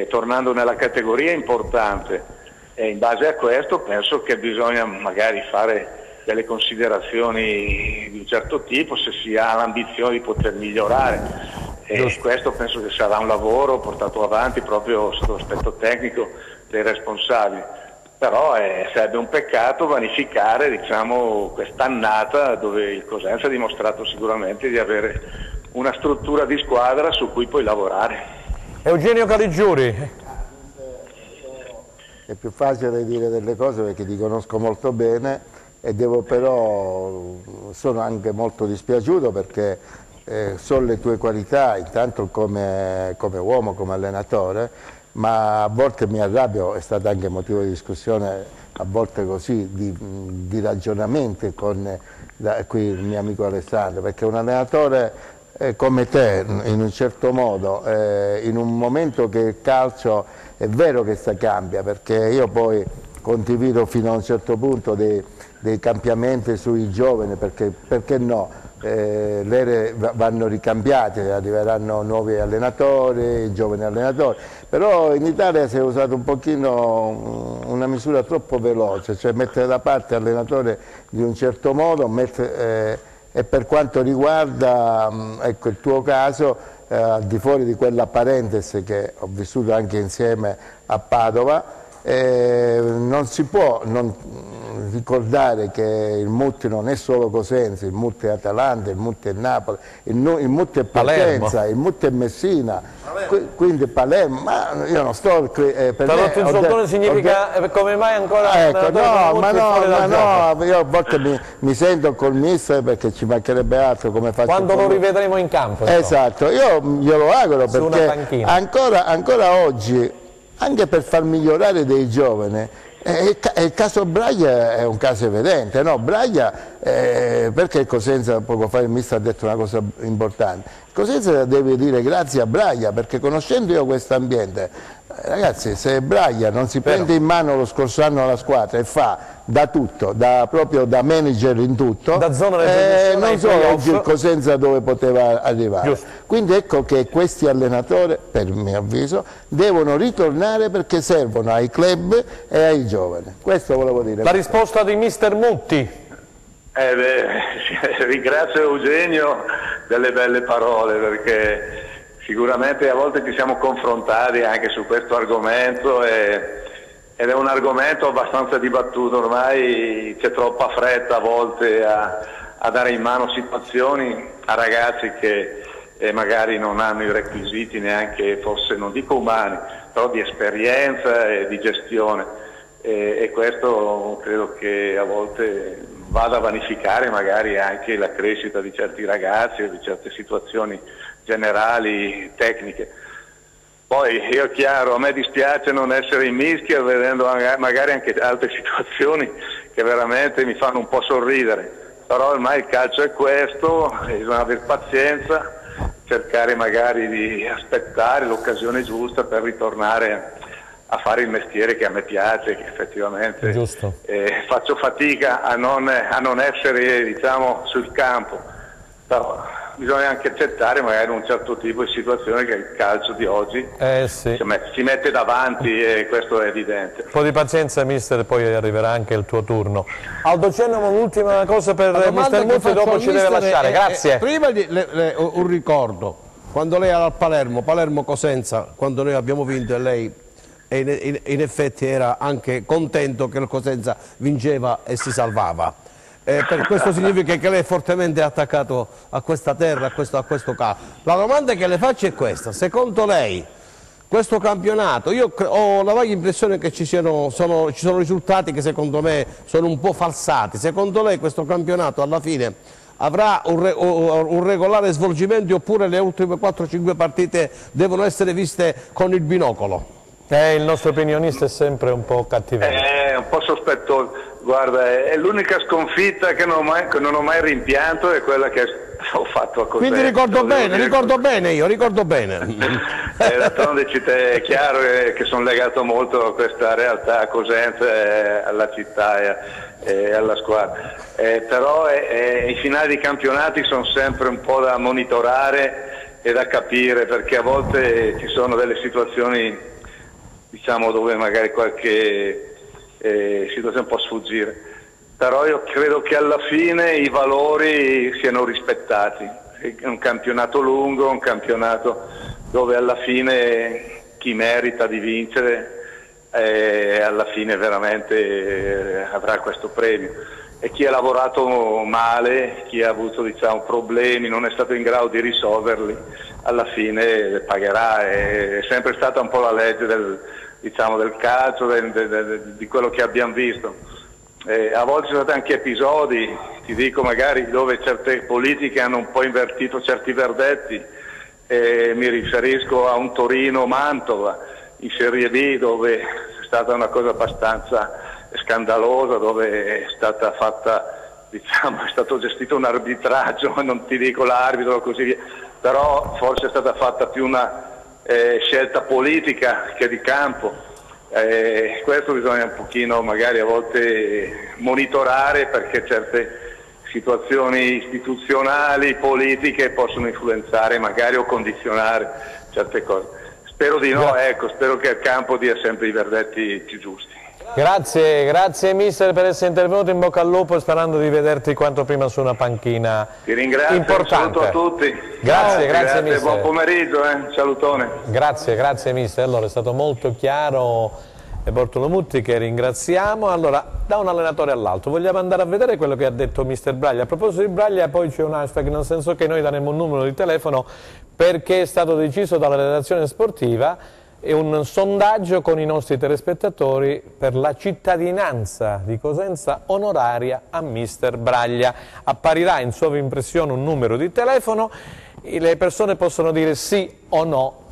tornando nella categoria importante, e in base a questo penso che bisogna magari fare delle considerazioni di un certo tipo se si ha l'ambizione di poter migliorare. E questo penso che sarà un lavoro portato avanti proprio sotto l'aspetto tecnico dei responsabili. Però sarebbe un peccato vanificare quest'annata dove il Cosenza ha dimostrato sicuramente di avere una struttura di squadra su cui poi lavorare. Eugenio Caligiuri. È più facile dire delle cose perché ti conosco molto bene e sono anche molto dispiaciuto perché sono le tue qualità, intanto come uomo, come allenatore, ma a volte mi arrabbio, è stato anche motivo di discussione, a volte così, di ragionamenti con qui il mio amico Alessandro, perché un allenatore come te, in un certo modo, in un momento che il calcio è vero che cambia, perché io poi condivido fino a un certo punto dei cambiamenti sui giovani, perché no? Le ere vanno ricambiate, arriveranno nuovi allenatori, giovani allenatori, però in Italia si è usato un pochino una misura troppo veloce, cioè mettere da parte allenatore di un certo modo, e per quanto riguarda il tuo caso, al di fuori di quella parentesi che ho vissuto anche insieme a Padova, non si può non ricordare che il Mutti non è solo Cosenza, il Mutti è Atalanta, il Mutti è Napoli, il Mutti è Potenza, il Mutti è Messina, quindi Palermo, ma io non sto per significa come mai ancora io a volte mi sento col mister, perché ci mancherebbe altro, come faccio quando lo rivedremo in campo. Esatto, io glielo auguro, perché ancora oggi, anche per far migliorare dei giovani, il caso Braglia è un caso evidente, no? Braglia, perché il Cosenza, poco fa il mister ha detto una cosa importante, il Cosenza deve dire grazie a Braglia, perché conoscendo io questo ambiente, ragazzi, se Braglia non si prende in mano lo scorso anno la squadra e fa da tutto, proprio da manager in tutto, da zona non so oggi il Cosenza dove poteva arrivare. Giusto. Quindi ecco che questi allenatori, per mio avviso, devono ritornare, perché servono ai club e ai giovani. Questo volevo dire. La risposta di mister Mutti. Ringrazio Eugenio delle belle parole, perché sicuramente a volte ci siamo confrontati anche su questo argomento ed è un argomento abbastanza dibattuto, ormai c'è troppa fretta a volte a dare in mano situazioni a ragazzi che magari non hanno i requisiti neanche, forse non dico umani, però di esperienza e di gestione. e questo credo che a volte vada a vanificare magari anche la crescita di certi ragazzi o di certe situazioni generali, tecniche. Poi io chiaro, a me dispiace non essere in mischia vedendo magari anche altre situazioni che veramente mi fanno un po' sorridere, però ormai il calcio è questo, bisogna avere pazienza, cercare magari di aspettare l'occasione giusta per ritornare a fare il mestiere che a me piace, che effettivamente faccio fatica a non essere, diciamo, sul campo, però bisogna anche accettare magari un certo tipo di situazione che il calcio di oggi si mette davanti, e questo è evidente. Un po' di pazienza, mister, poi arriverà anche il tuo turno. Aldo Cennomo, un'ultima cosa per mister Muzzi, dopo ci deve lasciare. Grazie. Prima un ricordo, quando lei era al Palermo-Cosenza, quando noi abbiamo vinto e lei in effetti era anche contento che il Cosenza vinceva e si salvava. Per questo significa che lei è fortemente attaccato a questa terra, a questo calcio. La domanda che le faccio è questa: secondo lei questo campionato, io ho la vaga impressione che ci sono risultati che secondo me sono un po' falsati, secondo lei questo campionato alla fine avrà un regolare svolgimento oppure le ultime 4-5 partite devono essere viste con il binocolo? Il nostro opinionista è sempre un po' cattivello. È un po' sospettoso. Guarda, è l'unica sconfitta che non ho mai rimpianto, è quella che ho fatto a Cosenza. Quindi ricordo bene. D'altronde è chiaro che sono legato molto a questa realtà, a Cosenza, alla città e alla squadra. Però i finali di campionati sono sempre un po' da monitorare e da capire, perché a volte ci sono delle situazioni, diciamo, dove magari qualche situazione può sfuggire, però io credo che alla fine i valori siano rispettati. È un campionato lungo, un campionato dove alla fine chi merita di vincere alla fine veramente avrà questo premio, e chi ha lavorato male, chi ha avuto, diciamo, problemi, non è stato in grado di risolverli, alla fine pagherà. È sempre stata un po' la legge del calcio, di quello che abbiamo visto. A volte ci sono stati anche episodi, ti dico magari, dove certe politiche hanno un po' invertito certi verdetti, mi riferisco a un Torino-Mantova in Serie B, dove è stata una cosa abbastanza scandalosa, dove è stata fatta, diciamo, è stato gestito un arbitraggio, non ti dico l'arbitro e così via, però forse è stata fatta più una scelta politica che di campo. Questo bisogna un pochino magari a volte monitorare, perché certe situazioni istituzionali, politiche possono influenzare magari o condizionare certe cose. Spero di no, spero che il campo dia sempre i verdetti più giusti. Grazie mister per essere intervenuto, in bocca al lupo, sperando di vederti quanto prima su una panchina importante. Ti ringrazio, saluto a tutti. Grazie mister. Buon pomeriggio, salutone. Grazie mister, allora è stato molto chiaro Bortolomutti, che ringraziamo. Allora, da un allenatore all'altro vogliamo andare a vedere quello che ha detto mister Braglia. A proposito di Braglia, poi c'è un hashtag, nel senso che noi daremo un numero di telefono, perché è stato deciso dalla redazione sportiva e un sondaggio con i nostri telespettatori per la cittadinanza di Cosenza onoraria a mister Braglia. Apparirà in sovrimpressione un numero di telefono, le persone possono dire sì o no,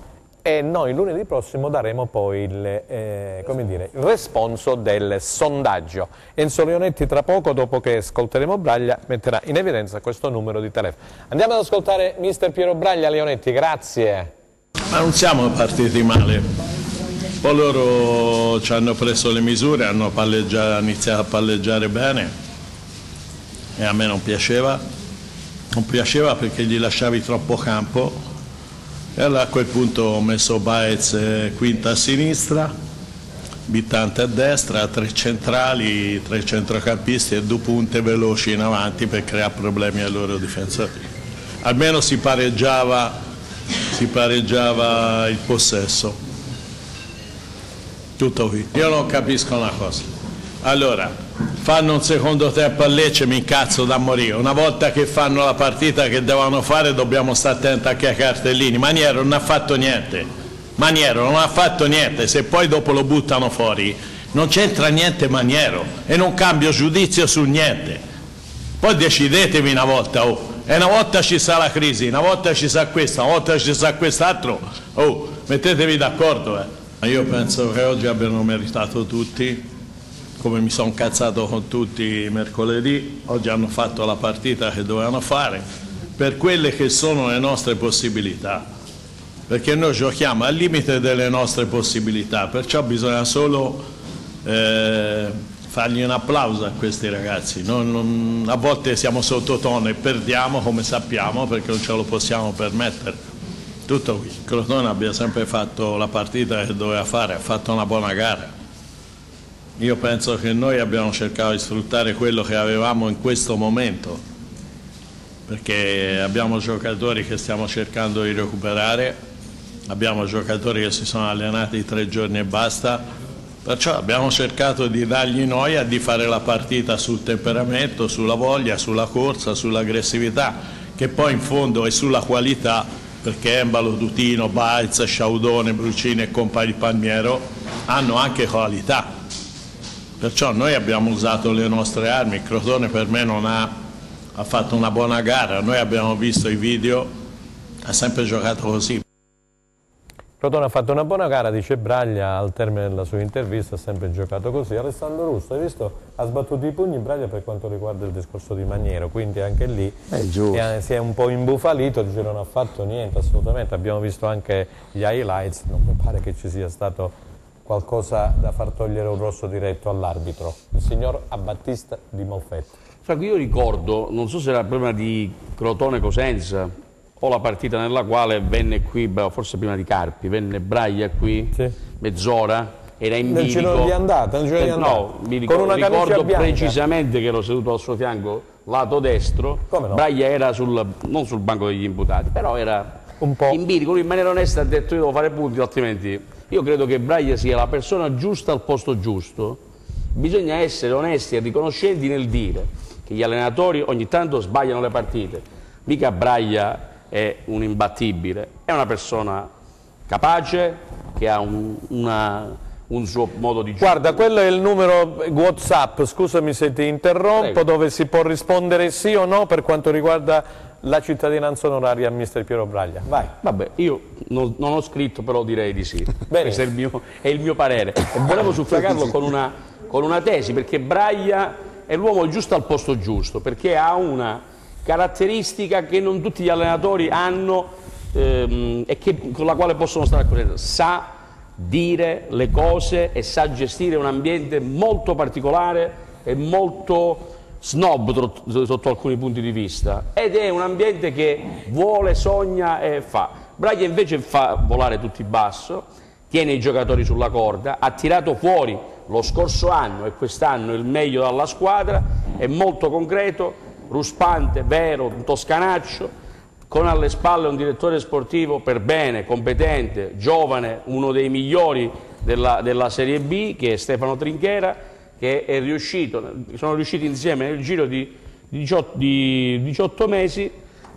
e noi lunedì prossimo daremo poi il responso del sondaggio. Enzo Leonetti tra poco, dopo che ascolteremo Braglia, metterà in evidenza questo numero di telefono. Andiamo ad ascoltare mister Piero Braglia. Leonetti, grazie. Ma non siamo partiti male, poi loro ci hanno preso le misure, hanno iniziato a palleggiare bene e a me non piaceva perché gli lasciavi troppo campo, e allora a quel punto ho messo Baez quinta a sinistra, Bittante a destra, 3 centrali, 3 centrocampisti e 2 punte veloci in avanti per creare problemi ai loro difensori. Almeno si pareggiava il possesso. Tutto qui. Io non capisco una cosa. Allora, fanno un secondo tempo a Lecce, mi incazzo da morire. Una volta che fanno la partita che devono fare, dobbiamo stare attenti anche ai cartellini. Maniero non ha fatto niente. Se poi dopo lo buttano fuori, non c'entra niente Maniero e non cambio giudizio su niente. Poi decidetevi una volta, e una volta ci sarà la crisi, una volta ci sarà questa, una volta ci sarà quest'altro, mettetevi d'accordo. Io penso che oggi abbiano meritato tutti, come mi sono incazzato con tutti mercoledì, oggi hanno fatto la partita che dovevano fare, per quelle che sono le nostre possibilità, perché noi giochiamo al limite delle nostre possibilità, perciò bisogna solo fargli un applauso a questi ragazzi. A volte siamo sottotono e perdiamo come sappiamo perché non ce lo possiamo permettere. Tutto qui. Crotone abbia sempre fatto la partita che doveva fare, ha fatto una buona gara. Io penso che noi abbiamo cercato di sfruttare quello che avevamo in questo momento, perché abbiamo giocatori che stiamo cercando di recuperare, abbiamo giocatori che si sono allenati 3 giorni e basta. Perciò abbiamo cercato di dargli noia, di fare la partita sul temperamento, sulla voglia, sulla corsa, sull'aggressività, che poi in fondo è sulla qualità, perché Embalo, Tutino, Baez, Sciaudone, Brucini e compagni Palmiero hanno anche qualità. Perciò noi abbiamo usato le nostre armi. Il Crotone per me non ha fatto una buona gara, noi abbiamo visto i video, ha sempre giocato così. Crotone ha fatto una buona gara, dice Braglia al termine della sua intervista, ha sempre giocato così. Alessandro Russo, hai visto? Ha sbattuto i pugni Braglia per quanto riguarda il discorso di Maniero, quindi anche lì si è un po' imbufalito, dice non ha fatto niente, assolutamente. Abbiamo visto anche gli highlights, non mi pare che ci sia stato qualcosa da far togliere un rosso diretto all'arbitro, il signor Abbattista di Molfetta. Franco, io ricordo, non so se era prima di Crotone-Cosenza, o la partita nella quale venne qui, forse prima di Carpi, venne Braglia qui, sì, mezz'ora, era in bilico. Nel giro di andata, no, ricordo precisamente che ero seduto al suo fianco, lato destro, no? Braglia era non sul banco degli imputati, però era un po' in bilico, lui in maniera onesta ha detto io devo fare punti, altrimenti... Io credo che Braglia sia la persona giusta al posto giusto, bisogna essere onesti e riconoscenti nel dire che gli allenatori ogni tanto sbagliano le partite, mica Braglia è un imbattibile, è una persona capace che ha un suo modo di giocare. Guarda, quello è il numero WhatsApp, scusami se ti interrompo, prego, dove si può rispondere sì o no per quanto riguarda la cittadinanza onoraria a mister Piero Braglia. Vai. Vabbè, io non ho scritto, però direi di sì. Questo è il mio parere. E volevo suffragarlo con una tesi, perché Braglia è l'uomo giusto al posto giusto, perché ha una caratteristica che non tutti gli allenatori hanno e con la quale possono stare a correre. Sa dire le cose e sa gestire un ambiente molto particolare e molto snob sotto alcuni punti di vista, ed è un ambiente che vuole, sogna e fa. Braglia invece fa volare tutti basso, tiene i giocatori sulla corda, ha tirato fuori lo scorso anno e quest'anno il meglio dalla squadra, è molto concreto, ruspante, vero, un toscanaccio, con alle spalle un direttore sportivo per bene, competente, giovane, uno dei migliori della Serie B, che è Stefano Trinchera, che sono riusciti insieme nel giro di 18 mesi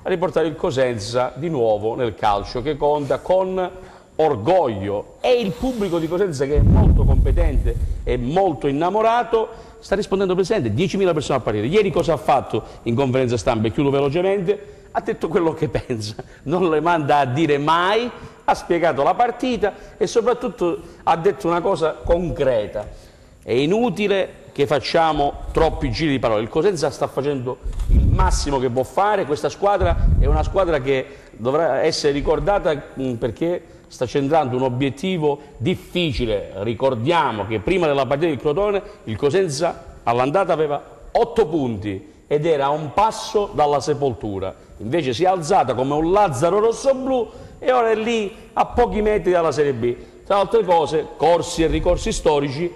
a riportare il Cosenza di nuovo nel calcio che conta, con orgoglio, e il pubblico di Cosenza, che è molto competente e molto innamorato, sta rispondendo presente. 10.000 persone a partire. Ieri cosa ha fatto in conferenza stampa? E chiudo velocemente. Ha detto quello che pensa, non le manda a dire mai, ha spiegato la partita e soprattutto ha detto una cosa concreta: è inutile che facciamo troppi giri di parole, il Cosenza sta facendo il massimo che può fare, questa squadra è una squadra che dovrà essere ricordata perché sta centrando un obiettivo difficile. Ricordiamo che prima della partita del Crotone il Cosenza all'andata aveva 8 punti ed era a un passo dalla sepoltura, invece si è alzata come un Lazzaro rossoblu e ora è lì a pochi metri dalla Serie B. Tra altre cose, corsi e ricorsi storici,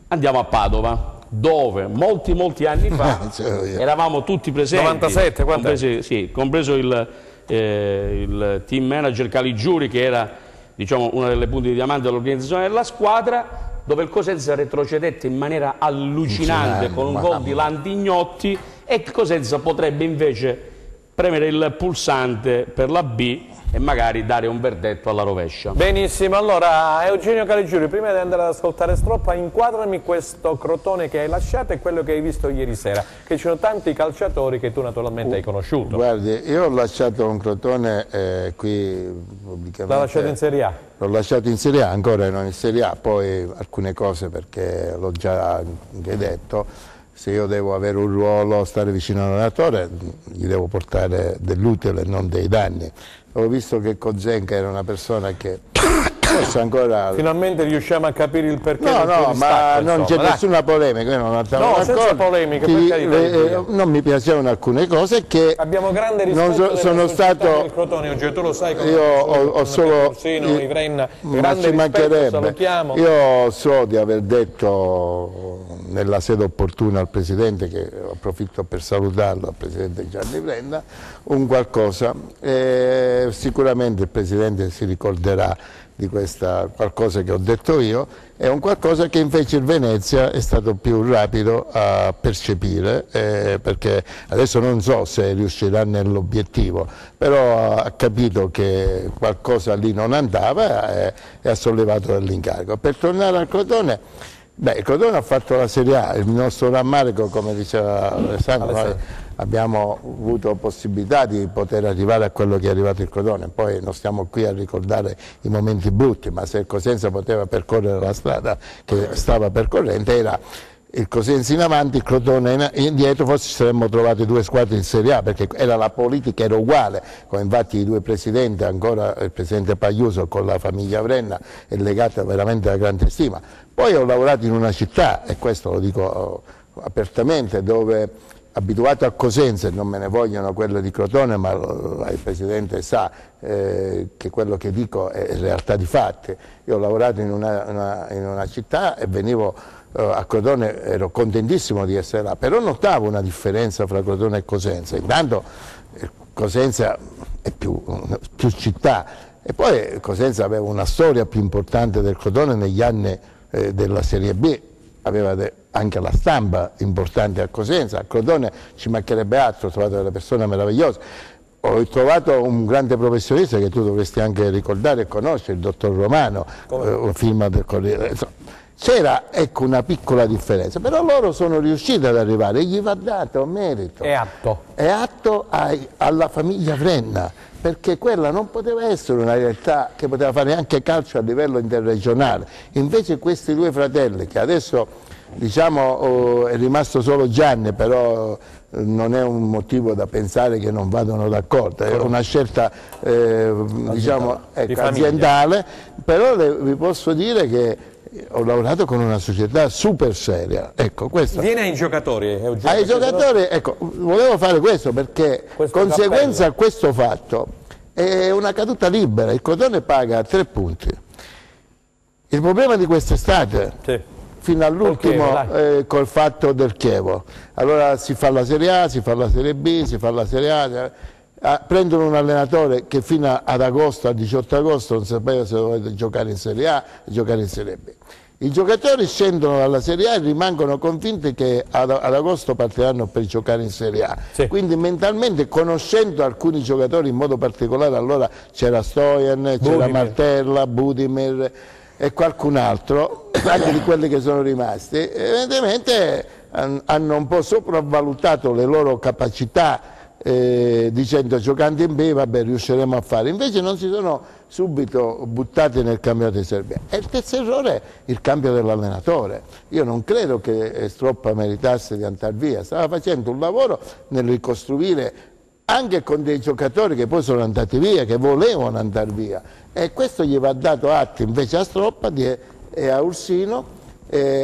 andiamo a Padova, dove molti anni fa eravamo tutti presenti, 97, compreso il team manager Caligiuri, che era, diciamo, una delle punte di diamante dell'organizzazione della squadra, dove il Cosenza retrocedette in maniera allucinante con un gol di Lantignotti, e il Cosenza potrebbe invece premere il pulsante per la B e magari dare un verdetto alla rovescia. Benissimo, allora Eugenio Caligiuri, prima di andare ad ascoltare Stroppa, inquadrami questo Crotone che hai lasciato e quello che hai visto ieri sera, che ci sono tanti calciatori che tu naturalmente hai conosciuto. Guardi, io ho lasciato un Crotone qui pubblicamente. L'ha lasciato in Serie A? L'ho lasciato in Serie A, ancora non in Serie A, poi alcune cose perché l'ho già anche detto, se io devo avere un ruolo, stare vicino all'allenatore, gli devo portare dell'utile, non dei danni. Ho visto che Cosenza era una persona che forse ancora... Finalmente riusciamo a capire il perché No, del tuo no, ma distacco, non c'è nessuna polemica, No, senza polemiche, per carità. non mi piacevano alcune cose che... Abbiamo grande rispetto sono stato del Crotone, oggi tu lo sai come io ho solo Corsino, Ivrenna, ma grande ci rispetto, mancherebbe. salutiamo. Io so di aver detto nella sede opportuna al Presidente, che approfitto per salutarlo, al Presidente Gianni Brenna, un qualcosa, sicuramente il Presidente si ricorderà di questa qualcosa che ho detto io, è un qualcosa che invece il Venezia è stato più rapido a percepire, perché adesso non so se riuscirà nell'obiettivo, però ha capito che qualcosa lì non andava e ha sollevato l'incarico. Per tornare al Crotone, il Crotone ha fatto la Serie A, il nostro rammarico, come diceva Alessandro, noi abbiamo avuto possibilità di poter arrivare a quello che è arrivato il Crotone, poi non stiamo qui a ricordare i momenti brutti, ma se il Cosenza poteva percorrere la strada che stava percorrendo, era il Cosenza in avanti, il Crotone indietro, forse ci saremmo trovati due squadre in Serie A, perché era la politica era uguale, come infatti i due presidenti, ancora il presidente Pagliuso con la famiglia Vrenna è legata veramente a grande stima. Poi ho lavorato in una città, e questo lo dico apertamente, dove abituato a Cosenza, e non me ne vogliono quello di Crotone, ma il Presidente sa che quello che dico è realtà di fatti. Io ho lavorato in una città e venivo a Crotone, ero contentissimo di essere là, però notavo una differenza fra Crotone e Cosenza. Intanto Cosenza è più città, e poi Cosenza aveva una storia più importante del Crotone negli anni della Serie B, aveva anche la stampa importante a Cosenza. A Crotone ci mancherebbe altro, ho trovato delle persone meravigliose, ho trovato un grande professionista che tu dovresti anche ricordare e conoscere, il dottor Romano, un film del Corriere. C'era una piccola differenza, però loro sono riusciti ad arrivare e gli va dato merito. È atto. È atto alla famiglia Vrenna, perché quella non poteva essere una realtà che poteva fare anche calcio a livello interregionale. Invece questi due fratelli, che adesso diciamo è rimasto solo Gianni, però non è un motivo da pensare che non vadano d'accordo, è una scelta diciamo, aziendale, però vi posso dire che ho lavorato con una società super seria. Ecco, questo. Viene ai giocatori, Eugenio. Ai giocatori, ecco, volevo fare questo perché conseguenza a questo fatto è una caduta libera, il Crotone paga 3 punti. Il problema di quest'estate, fino all'ultimo, col fatto del Chievo, allora si fa la Serie A, si fa la Serie B, si fa la Serie A, prendono un allenatore che fino ad agosto, al 18 agosto, non sapeva se doveva giocare in Serie A o giocare in Serie B. I giocatori scendono dalla Serie A e rimangono convinti che ad agosto partiranno per giocare in Serie A. Sì. Quindi mentalmente, conoscendo alcuni giocatori in modo particolare, allora c'era Stojan, c'era Martella, Budimir e qualcun altro, anche di quelli che sono rimasti, evidentemente hanno un po' sopravvalutato le loro capacità, dicendo giocando in B vabbè riusciremo a fare, invece non si sono subito buttati nel campionato di Serbia. E il terzo errore è il cambio dell'allenatore. Io non credo che Stroppa meritasse di andare via, stava facendo un lavoro nel ricostruire anche con dei giocatori che poi sono andati via, che volevano andare via, e questo gli va dato atto invece a Stroppa e a Ursino,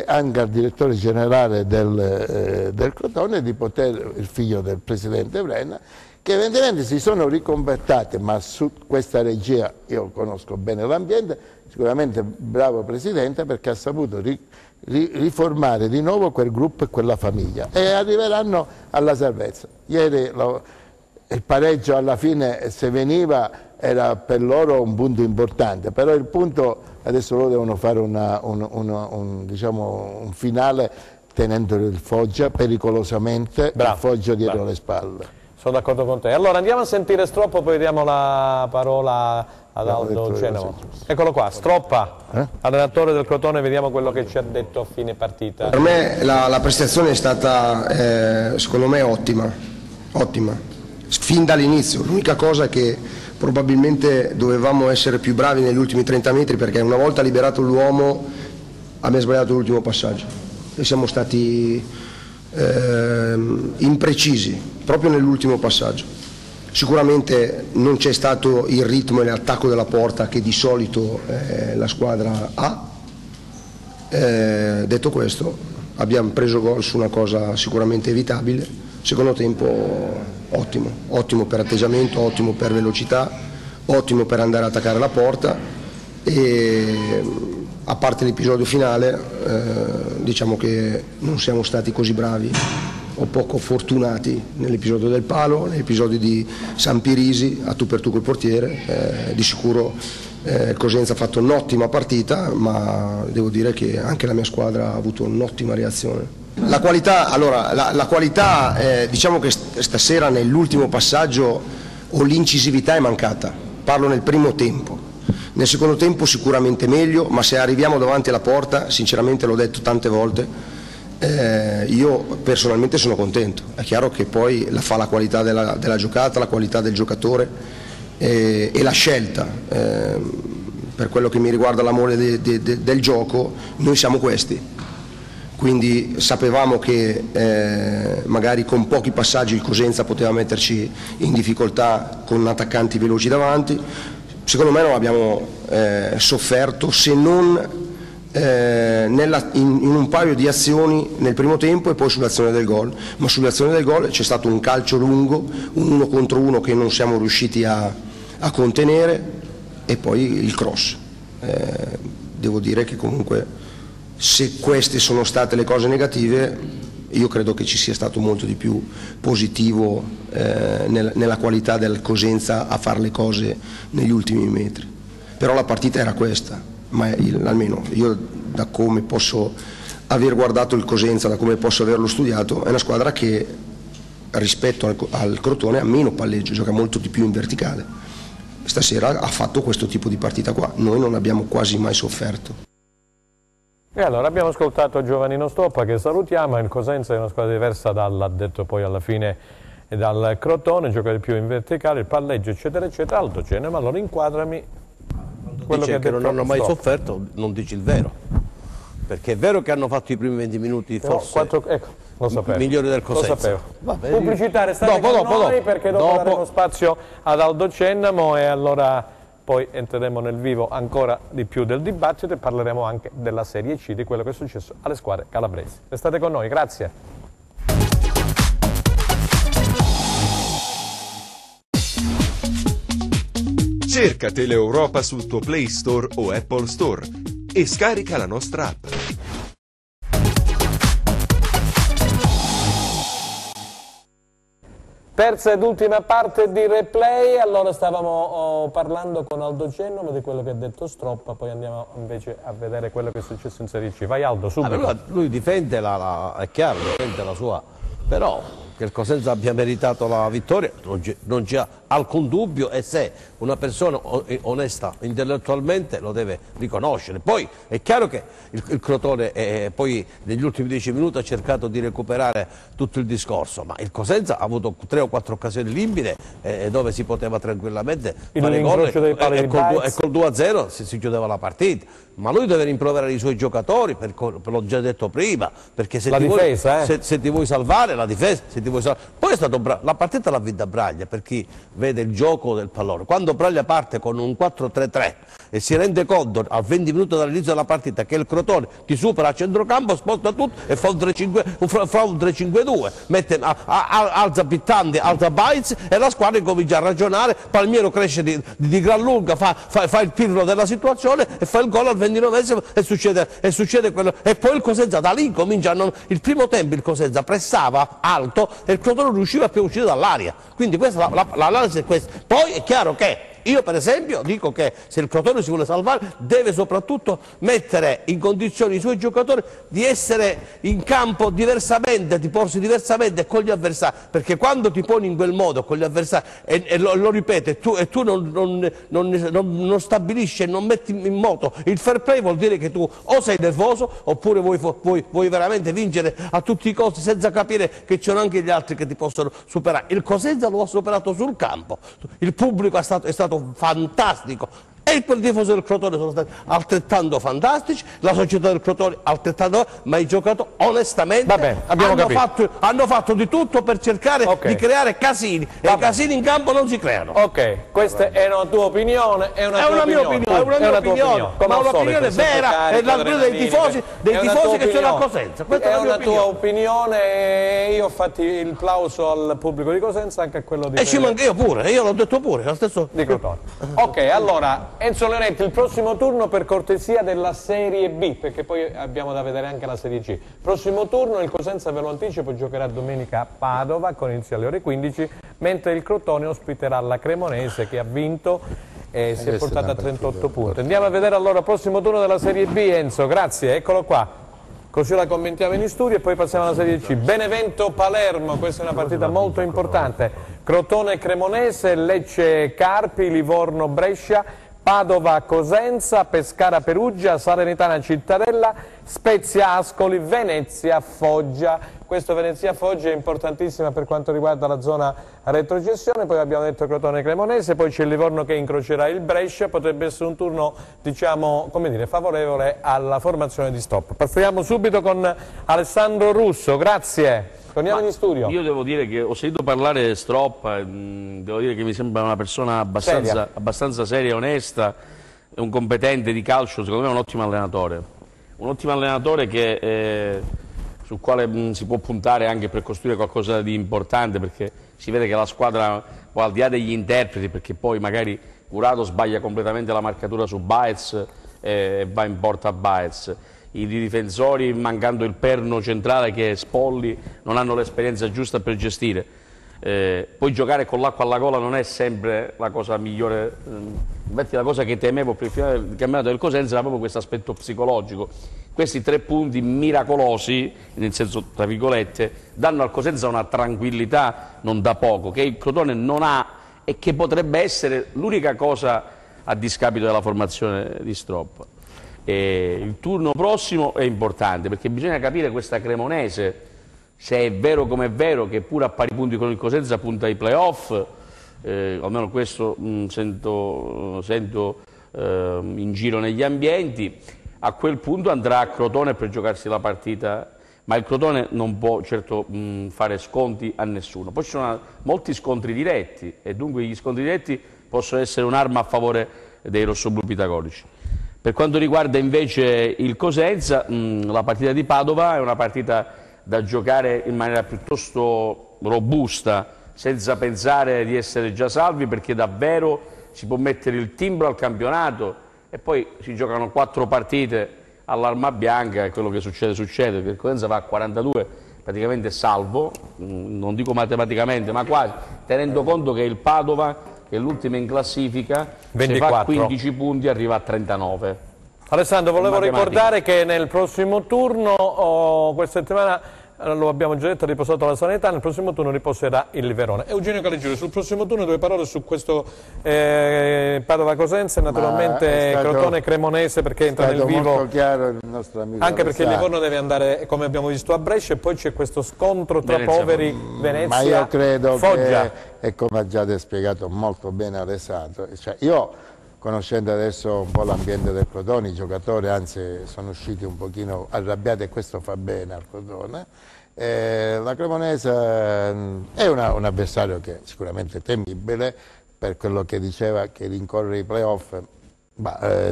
anche al direttore generale del Crotone, di poter, il figlio del presidente Vrenna, che evidentemente si sono riconvertati, ma su questa regia io conosco bene l'ambiente, sicuramente bravo presidente, perché ha saputo riformare di nuovo quel gruppo e quella famiglia, e arriveranno alla salvezza. Ieri il pareggio alla fine, se veniva, era per loro un punto importante, però il punto, adesso loro devono fare diciamo, un finale tenendo il Foggia pericolosamente, il Foggia dietro le spalle. Sono d'accordo con te. Allora andiamo a sentire Stroppa, poi diamo la parola ad Aldo Genova. Eccolo qua, Stroppa, allenatore del Crotone, vediamo quello che ci ha detto a fine partita. Per me la prestazione è stata, secondo me, ottima, fin dall'inizio. L'unica cosa è che probabilmente dovevamo essere più bravi negli ultimi 30 metri, perché una volta liberato l'uomo abbiamo sbagliato l'ultimo passaggio e siamo stati imprecisi proprio nell'ultimo passaggio. Sicuramente non c'è stato il ritmo e l'attacco della porta che di solito la squadra ha. Detto questo, abbiamo preso gol su una cosa sicuramente evitabile. Secondo tempo ottimo per atteggiamento, ottimo per velocità, ottimo per andare ad attaccare la porta, e a parte l'episodio finale diciamo che non siamo stati così bravi o poco fortunati nell'episodio del palo, nell'episodio di San Pirisi a tu per tu col portiere. Di sicuro Cosenza ha fatto un'ottima partita, ma devo dire che anche la mia squadra ha avuto un'ottima reazione. La qualità, allora, la qualità diciamo che stasera nell'ultimo passaggio o l'incisività è mancata, parlo nel primo tempo. Nel secondo tempo sicuramente meglio, ma se arriviamo davanti alla porta, sinceramente l'ho detto tante volte, io personalmente sono contento. È chiaro che poi fa la qualità della giocata, la qualità del giocatore e la scelta. Per quello che mi riguarda l'amore del gioco, noi siamo questi. Quindi sapevamo che magari con pochi passaggi il Cosenza poteva metterci in difficoltà con attaccanti veloci davanti. Secondo me non abbiamo sofferto, se non in un paio di azioni nel primo tempo e poi sull'azione del gol. Ma sull'azione del gol c'è stato un calcio lungo, un 1 contro 1 che non siamo riusciti a contenere, e poi il cross. Devo dire che comunque, se queste sono state le cose negative, io credo che ci sia stato molto di più positivo nella qualità del Cosenza a fare le cose negli ultimi metri. Però la partita era questa, ma almeno io, da come posso aver guardato il Cosenza, da come posso averlo studiato, è una squadra che rispetto al Crotone ha meno palleggio, gioca molto di più in verticale. Stasera ha fatto questo tipo di partita qua, noi non abbiamo quasi mai sofferto. E allora abbiamo ascoltato Giovannino Stroppa, che salutiamo. Il Cosenza è una squadra diversa ha detto poi alla fine, dal Crotone, gioca di più in verticale, il palleggio eccetera eccetera. Aldo Genova, allora inquadrami quello che non hanno mai sofferto, non dici il vero, perché è vero che hanno fatto i primi 20 minuti forse lo sapevo, migliori del Cosenza. Lo sapevo. Pubblicità, restate con noi perché dopo daremo spazio ad Aldo Cennamo, e allora poi entreremo nel vivo ancora di più del dibattito e parleremo anche della Serie C, di quello che è successo alle squadre calabresi. Restate con noi, grazie. Cerca Teleeuropa sul tuo Play Store o Apple Store e scarica la nostra app. Terza ed ultima parte di replay. Allora stavamo parlando con Aldo Genova di quello che ha detto Stroppa, poi andiamo invece a vedere quello che è successo in Serie C. Vai Aldo, subito. Lui difende, è chiaro, difende la sua, però che il Cosenza abbia meritato la vittoria non c'è alcun dubbio, e se una persona onesta intellettualmente lo deve riconoscere. Poi è chiaro che il Crotone poi negli ultimi 10 minuti ha cercato di recuperare tutto il discorso, ma il Cosenza ha avuto 3 o 4 occasioni limpide dove si poteva tranquillamente fare gol, e col 2-0 si chiudeva la partita. Ma lui deve rimproverare i suoi giocatori, l'ho già detto prima, perché se ti vuoi salvare la difesa, poi è stato la partita l'ha vinta Braglia, per chi vede il gioco del pallone. Quando Braglia parte con un 4-3-3 e si rende conto a 20 minuti dall'inizio della partita che il Crotone ti supera a centrocampo, sposta tutto e fa un 3-5-2, alza Pittandi, alza Baez, e la squadra comincia a ragionare. Palmiero cresce di gran lunga, fa il pirlo della situazione e fa il gol al 29esimo, e succede quello. E poi il Cosenza da lì comincia il primo tempo il Cosenza pressava alto e il Crotone non riusciva più a uscire dall'aria. Quindi questa l'analisi è questa. Poi è chiaro che io per esempio dico che se il Crotone si vuole salvare deve soprattutto mettere in condizioni i suoi giocatori di essere in campo diversamente, di porsi diversamente con gli avversari, perché quando ti poni in quel modo con gli avversari e lo ripeto, e tu non stabilisci e non metti in moto il fair play, vuol dire che tu o sei nervoso oppure vuoi veramente vincere a tutti i costi senza capire che ci sono anche gli altri che ti possono superare. Il Cosenza lo ha superato sul campo, il pubblico è stato fantastico. E i tifosi del Crotone sono stati altrettanto fantastici, la società del Crotone altrettanto, ma i giocatori onestamente hanno fatto di tutto per cercare di creare casini, e i casini in campo non si creano. Ok, questa è una tua opinione, è una mia opinione, ma un'opinione vera, è l'opinione dei tifosi che sono a Cosenza. È una tua opinione, io ho fatto il plauso al pubblico di Cosenza, anche a quello di... E ci manca io pure, io l'ho detto pure, lo stesso... di Crotone. Ok, allora... Enzo Leonetti, il prossimo turno per cortesia della Serie B, perché poi abbiamo da vedere anche la Serie C. Prossimo turno il Cosenza, ve lo anticipo, giocherà domenica a Padova con inizio alle ore 15, mentre il Crotone ospiterà la Cremonese che ha vinto e si è portata a 38 punti. Andiamo a vedere allora il prossimo turno della Serie B, Enzo, grazie, eccolo qua. Così la commentiamo in studio e poi passiamo alla Serie C. Benevento-Palermo, questa è una partita molto importante. Crotone-Cremonese, Lecce-Carpi, Livorno-Brescia, Padova-Cosenza, Pescara-Perugia, Salernitana-Cittadella, Spezia-Ascoli, Venezia-Foggia. Questo Venezia-Foggia è importantissima per quanto riguarda la zona retrocessione, poi abbiamo detto Crotone-Cremonese, poi c'è il Livorno che incrocerà il Brescia, potrebbe essere un turno, diciamo, come dire, favorevole alla formazione di stop. Passiamo subito con Alessandro Russo, grazie. Torniamo in studio. Io devo dire che ho sentito parlare Stroppa, devo dire che mi sembra una persona abbastanza seria e onesta, è un competente di calcio, secondo me è un ottimo allenatore. Un ottimo allenatore sul quale si può puntare anche per costruire qualcosa di importante, perché si vede che la squadra, al di là degli interpreti, perché poi magari Curado sbaglia completamente la marcatura su Baez e va in porta a Baez. I difensori, mancando il perno centrale che è Spolli, non hanno l'esperienza giusta per gestire. Poi giocare con l'acqua alla gola non è sempre la cosa migliore. Infatti la cosa che temevo per il finale del campionato del Cosenza era proprio questo aspetto psicologico. Questi 3 punti miracolosi, nel senso tra virgolette, danno al Cosenza una tranquillità non da poco, che il Crotone non ha e che potrebbe essere l'unica cosa a discapito della formazione di Stroppa. Il turno prossimo è importante perché bisogna capire questa Cremonese, se è vero come è vero che pure a pari punti con il Cosenza punta ai playoff, almeno questo sento in giro negli ambienti. A quel punto andrà a Crotone per giocarsi la partita, ma il Crotone non può certo fare sconti a nessuno. Poi ci sono molti scontri diretti e dunque gli scontri diretti possono essere un'arma a favore dei rossoblù pitagorici. Per quanto riguarda invece il Cosenza, la partita di Padova è una partita da giocare in maniera piuttosto robusta, senza pensare di essere già salvi, perché davvero si può mettere il timbro al campionato e poi si giocano 4 partite all'arma bianca e quello che succede succede, perché il Cosenza va a 42 praticamente salvo, non dico matematicamente ma quasi, tenendo conto che il Padova, che è l'ultima in classifica, 24. Se fa 15 punti arriva a 39. Alessandro, volevo ricordare che nel prossimo turno, questa settimana, lo abbiamo già detto, ha riposato la Sanità, nel prossimo turno riposerà il Verona. Eugenio Caligiuri, sul prossimo turno 2 parole su questo Padova-Cosenza e naturalmente Crotone-Cremonese, perché entra nel vivo, molto chiaro il nostro amico anche perché il Livorno deve andare, come abbiamo visto, a Brescia, e poi c'è questo scontro tra poveri, Venezia, ma io credo Foggia. E come ha già spiegato molto bene Alessandro, cioè io, conoscendo adesso un po' l'ambiente del Crotone, i giocatori anzi sono usciti un pochino arrabbiati e questo fa bene al Crotone. La Cremonese è un avversario che è sicuramente temibile per quello che diceva, che rincorre i playoff.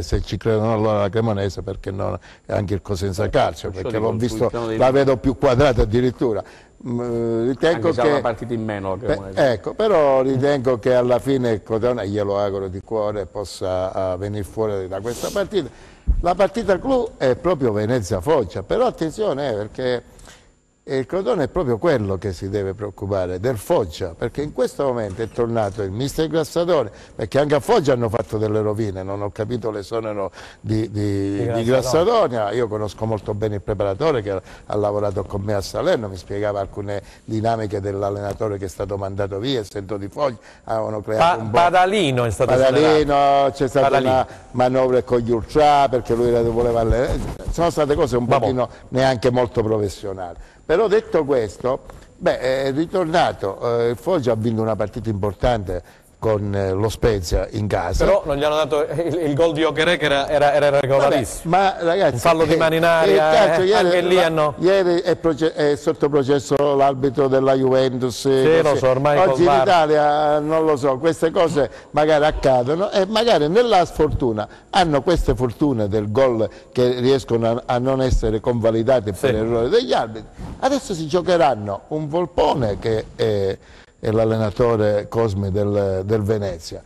Se ci credono allora la Cremonese, perché non anche il Cosenza Calcio, perché l'ho visto, la vedo più quadrata addirittura. Ritengo anche se che ha una partita in meno, ecco, però ritengo che alla fine il Crotone, glielo auguro di cuore, possa venire fuori da questa partita. La partita clou è proprio Venezia-Foggia, però attenzione perché E il Crotone è proprio quello che si deve preoccupare, del Foggia, perché in questo momento è tornato il mister Grassadore, perché anche a Foggia hanno fatto delle rovine, non ho capito l'esonero di Grassadonia. Io conosco molto bene il preparatore che ha lavorato con me a Salerno, mi spiegava alcune dinamiche dell'allenatore che è stato mandato via, essendo di Foggia, avevano creato un Padalino è stato Padalino, c'è stata una manovra con gli ultra perché lui voleva allenare, sono state cose un pochino neanche molto professionali. Però detto questo, è ritornato, il Foggia ha vinto una partita importante con lo Spezia in casa. Però non gli hanno dato il gol di Ocherè che era regolarissimo. Ma ragazzi, un fallo di mano in aria, ieri è sotto processo l'arbitro della Juventus. Sì, lo so, ormai oggi in Italia non lo so, queste cose magari accadono e magari nella sfortuna hanno queste fortune del gol che riescono a non essere convalidate per errore degli arbitri. Adesso si giocheranno un Volpone che è l'allenatore Cosmi del Venezia,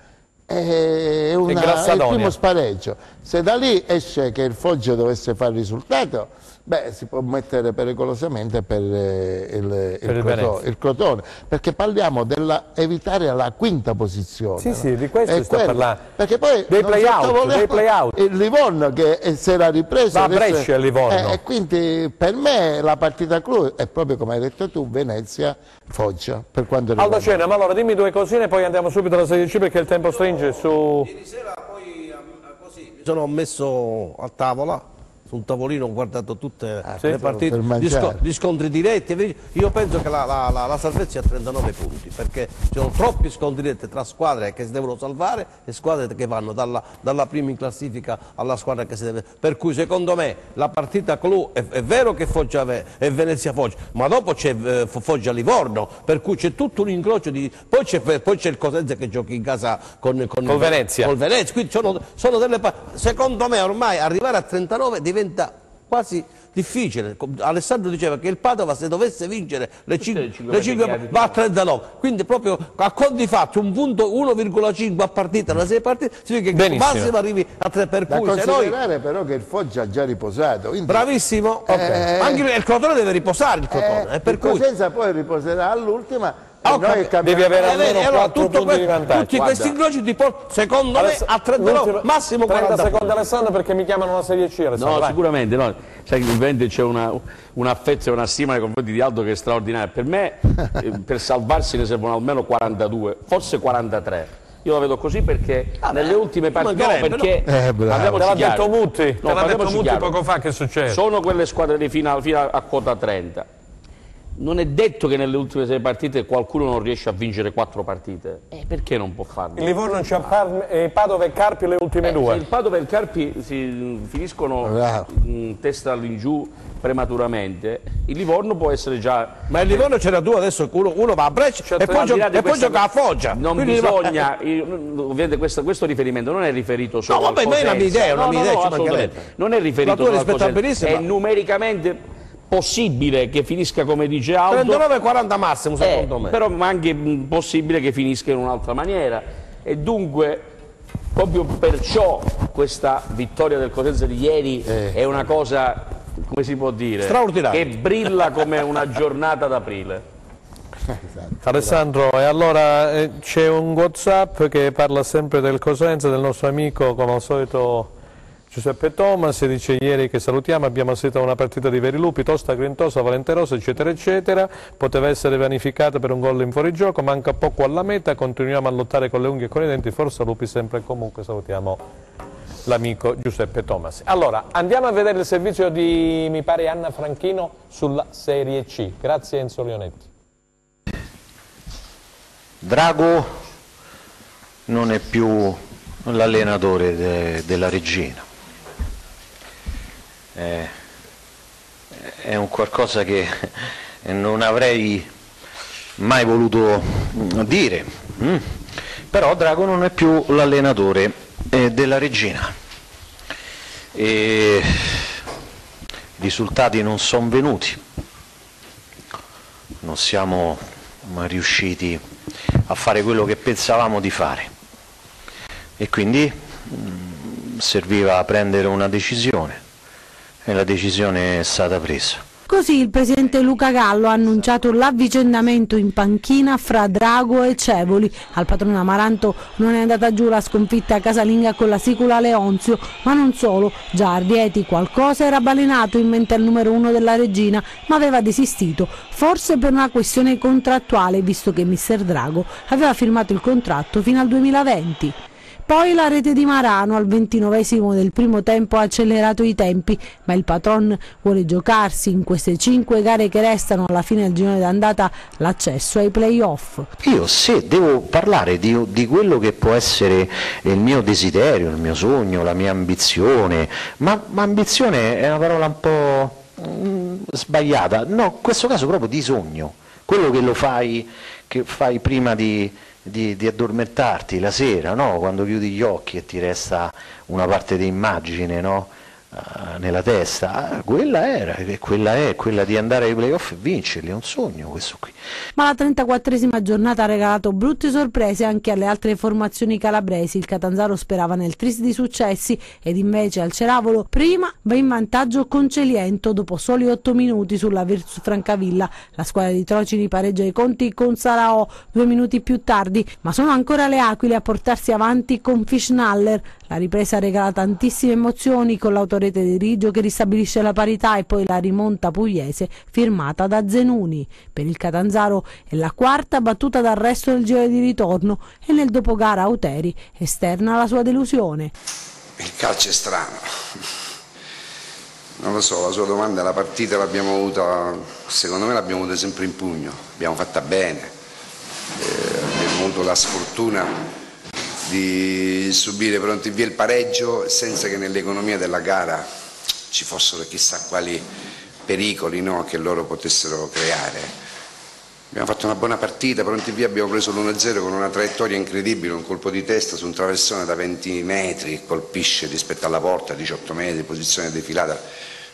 è il primo spareggio. Se da lì esce che il Foggia dovesse fare il risultato, si può mettere pericolosamente per il Crotone, perché parliamo della evitare la quinta posizione. Sì, di questo sto parlando. Perché poi dei play-out. Il Livorno che si era ripreso. La Brescia e il Livorno. E quindi per me la partita clou è proprio come hai detto tu, Venezia-Foggia. Per quanto riguarda. Aldo Cena, ma allora dimmi due cosine, poi andiamo subito alla Serie C perché il tempo stringe su. Ieri sera poi così mi sono messo a tavola. Su un tavolino ho guardato tutte le partite, gli scontri diretti. Io penso che la salvezza è a 39 punti, perché ci sono troppi scontri diretti tra squadre che si devono salvare e squadre che vanno dalla prima in classifica alla squadra che si deve. Per cui secondo me la partita clou è vero che Foggia è Venezia-Foggia, ma dopo c'è Foggia-Livorno, per cui c'è tutto un incrocio di. Poi c'è il Cosenza che gioca in casa con Venezia. Quindi sono delle secondo me ormai arrivare a 39 diventa quasi difficile. Alessandro diceva che il Padova se dovesse vincere le 5 va a 39, quindi proprio a conti fatti un punto 1,5 a partita da 6 partite significa che massimo arrivi a 3, per cui da considerare però che il Foggia ha già riposato, quindi bravissimo, anche il Crotone deve riposare, il Cosenza poi riposerà all'ultima. Devi avere almeno 4 punti di vantaggio. Tutti questi incroci ti portano, secondo me, a 39, massimo 40 secondi. Alessandro, perché mi chiamano una Serie C. No, sicuramente, no. Sai che ovviamente c'è un affetto e una stima nei confronti di Aldo che è straordinaria. Per me, per salvarsi ne servono almeno 42, forse 43. Io la vedo così perché nelle ultime partite abbiamo detto Mutti, poco fa che succede. Sono quelle squadre di fino a quota 30. Non è detto che nelle ultime 6 partite qualcuno non riesce a vincere 4 partite. Perché non può farlo? Il Livorno c'ha Padova e Carpi le ultime 2. Il Padova e il Carpi finiscono in testa all'ingiù prematuramente. Il Livorno può essere già. Ma il Livorno c'era 2, adesso uno va a Brescia e poi gioca a Foggia. Non bisogna. Ovviamente questo riferimento non è riferito solo al Cosenza. Ma è una mia idea, non è riferito solo al Cosenza. È numericamente possibile che finisca come dice Aldo, 39-40 massimo secondo me, però anche possibile che finisca in un'altra maniera, e dunque proprio perciò questa vittoria del Cosenza di ieri è una cosa, come si può dire, straordinaria, che brilla come una giornata d'aprile. Alessandro, e allora c'è un WhatsApp che parla sempre del Cosenza, del nostro amico come al solito Giuseppe Thomas, dice ieri che salutiamo, abbiamo assistito a una partita di veri lupi, tosta, grintosa, valenterosa, eccetera, eccetera, poteva essere vanificata per un gol in fuorigioco, manca poco alla meta, continuiamo a lottare con le unghie e con i denti, forza lupi sempre e comunque, salutiamo l'amico Giuseppe Thomas. Allora, andiamo a vedere il servizio di, mi pare, Anna Franchino sulla Serie C. Grazie Enzo Leonetti. Drago non è più l'allenatore della Regina. È un qualcosa che non avrei mai voluto dire, però Drago non è più l'allenatore della Regina e i risultati non sono venuti, non siamo riusciti a fare quello che pensavamo di fare e quindi serviva prendere una decisione. E la decisione è stata presa. Così il presidente Luca Gallo ha annunciato l'avvicendamento in panchina fra Drago e Cevoli. Al patrono Amaranto non è andata giù la sconfitta casalinga con la Sicula Leonzio, ma non solo. Già a Rieti qualcosa era balenato in mente al numero 1 della Regina, ma aveva desistito, forse per una questione contrattuale, visto che mister Drago aveva firmato il contratto fino al 2020. Poi la rete di Marano al 29esimo del primo tempo ha accelerato i tempi, ma il patron vuole giocarsi in queste 5 gare che restano alla fine del girone d'andata l'accesso ai play-off. Io se devo parlare di quello che può essere il mio desiderio, il mio sogno, la mia ambizione, ma ambizione è una parola un po' sbagliata, no, in questo caso proprio di sogno, quello che fai prima di addormentarti la sera, no? Quando chiudi gli occhi e ti resta una parte di immagine, no? Nella testa, quella è quella di andare ai playoff e vincerli, è un sogno questo qui. Ma la 34esima giornata ha regalato brutte sorprese anche alle altre formazioni calabresi. Il Catanzaro sperava nel tris di successi ed invece al Ceravolo prima va in vantaggio con Celiento dopo soli 8 minuti sulla Virtus Francavilla. La squadra di Trocini pareggia i conti con Sarao 2 minuti più tardi, ma sono ancora le Aquile a portarsi avanti con Fischnaller. La ripresa regala tantissime emozioni con l'autorete di Riggio che ristabilisce la parità e poi la rimonta pugliese firmata da Zenuni. Per il Catanzaro è la quarta battuta dal resto del giro di ritorno e nel dopogara Auteri esterna la sua delusione. Il calcio è strano, non lo so, la sua domanda, la partita l'abbiamo avuta, secondo me l'abbiamo avuta sempre in pugno, l'abbiamo fatta bene, abbiamo avuto la sfortuna di subire pronti via il pareggio senza che nell'economia della gara ci fossero chissà quali pericoli, no, che loro potessero creare. Abbiamo fatto una buona partita, pronti via abbiamo preso l'1-0 con una traiettoria incredibile, un colpo di testa su un traversone da 20 metri, colpisce rispetto alla porta, 18 metri, posizione defilata,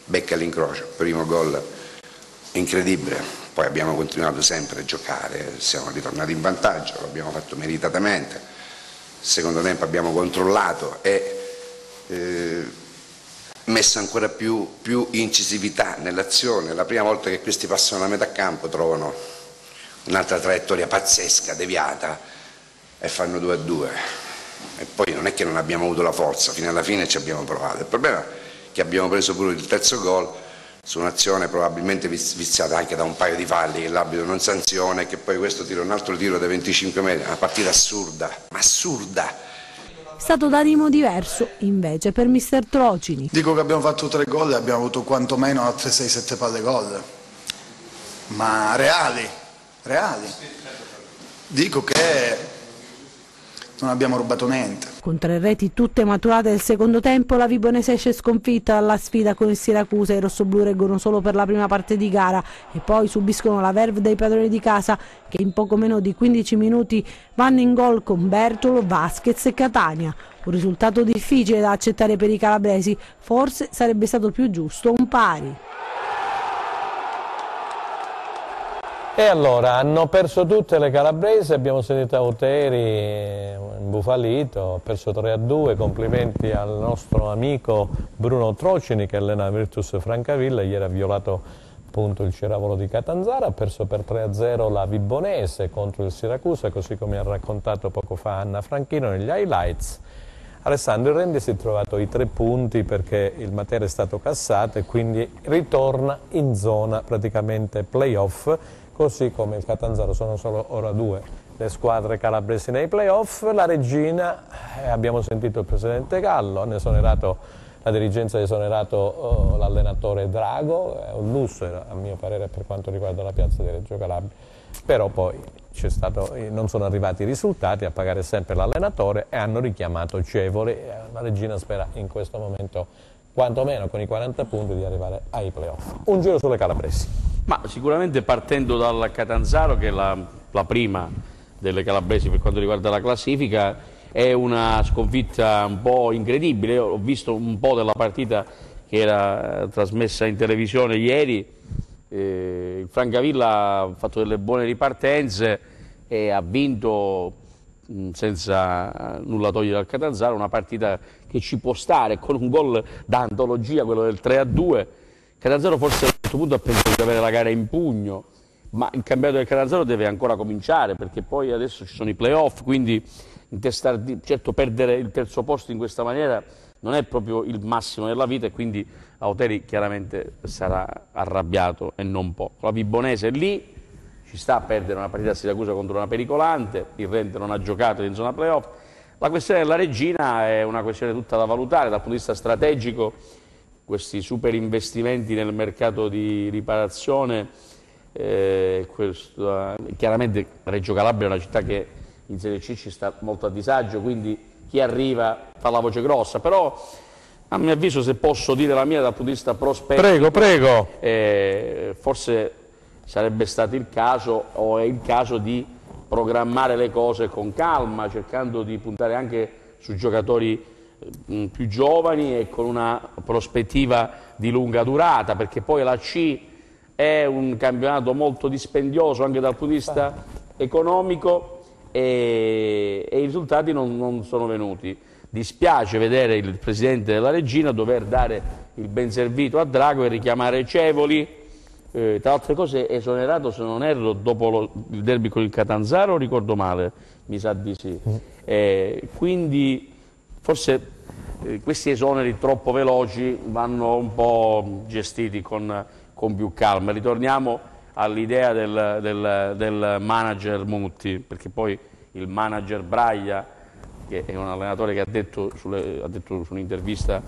becca l'incrocio, primo gol incredibile. Poi abbiamo continuato sempre a giocare, siamo ritornati in vantaggio, l'abbiamo fatto meritatamente. Secondo tempo abbiamo controllato e messo ancora più incisività nell'azione. La prima volta che questi passano la metà campo trovano un'altra traiettoria pazzesca, deviata, e fanno 2-2. E poi non è che non abbiamo avuto la forza, fino alla fine ci abbiamo provato. Il problema è che abbiamo preso pure il terzo gol su un'azione probabilmente viziata anche da un paio di falli che l'arbitro non sanziona e che poi questo tira un altro tiro da 25 metri, una partita assurda, ma assurda. È stato d'animo diverso invece per mister Trocini. Dico che abbiamo fatto 3 gol e abbiamo avuto quantomeno altre 6-7 palle gol, ma reali. Dico che non abbiamo rubato niente. Con 3 reti tutte maturate del secondo tempo, la Vibonese esce sconfitta dalla sfida con il Siracusa. I rossoblù reggono solo per la prima parte di gara e poi subiscono la verve dei padroni di casa che in poco meno di 15 minuti vanno in gol con Bertolo, Vasquez e Catania. Un risultato difficile da accettare per i calabresi, forse sarebbe stato più giusto un pari. E allora, hanno perso tutte le calabresi, abbiamo sentito Auteri imbufalito, ha perso 3-2, complimenti al nostro amico Bruno Trocini che allena Virtus Francavilla, ieri ha violato appunto il Ceravolo di Catanzaro, ha perso per 3-0 la Vibonese contro il Siracusa, così come ha raccontato poco fa Anna Franchino negli highlights. Alessandro Rendi si è trovato i 3 punti perché il Matera è stato cassato e quindi ritorna in zona praticamente play-off, così come il Catanzaro. Sono solo ora 2 le squadre calabresi nei play-off. La Regina, abbiamo sentito il presidente Gallo, la dirigenza ha esonerato l'allenatore Drago, è un lusso a mio parere per quanto riguarda la piazza di Reggio Calabria, però poi non sono arrivati i risultati, a pagare sempre l'allenatore e hanno richiamato Cevoli. La Regina spera in questo momento, quantomeno con i 40 punti, di arrivare ai playoff. Un giro sulle calabresi. Ma sicuramente partendo dal Catanzaro, che è la prima delle calabresi per quanto riguarda la classifica, è una sconfitta un po' incredibile. Io ho visto un po' della partita che era trasmessa in televisione ieri. Il Francavilla ha fatto delle buone ripartenze e ha vinto senza nulla togliere al Catanzaro, una partita che ci può stare, con un gol da antologia, quello del 3-2. Catanzaro forse questo punto ha pensato di avere la gara in pugno, ma il campionato del Catanzaro deve ancora cominciare, perché poi adesso ci sono i playoff, quindi certo perdere il terzo posto in questa maniera non è proprio il massimo della vita, e quindi Auteri chiaramente sarà arrabbiato e non poco. La Vibonese è lì, ci sta a perdere una partita a Siracusa contro una pericolante, il Rente non ha giocato in zona playoff. La questione della Regina è una questione tutta da valutare dal punto di vista strategico, questi super investimenti nel mercato di riparazione, chiaramente Reggio Calabria è una città che in Serie C ci sta molto a disagio, quindi chi arriva fa la voce grossa, però a mio avviso, se posso dire la mia dal punto di vista prospettico, prego. Forse sarebbe stato il caso, o è il caso, di programmare le cose con calma, cercando di puntare anche su giocatori più giovani e con una prospettiva di lunga durata, perché poi la C è un campionato molto dispendioso anche dal punto di vista economico, e i risultati non sono venuti. Dispiace vedere il presidente della Regina dover dare il ben servito a Drago e richiamare Cevoli, tra altre cose esonerato, se non erro, dopo il derby con il Catanzaro, ricordo male, mi sa di sì. Quindi forse questi esoneri troppo veloci vanno un po' gestiti con più calma. Ritorniamo all'idea del manager Mutti, perché poi il manager Braglia, che è un allenatore che ha detto su un'intervista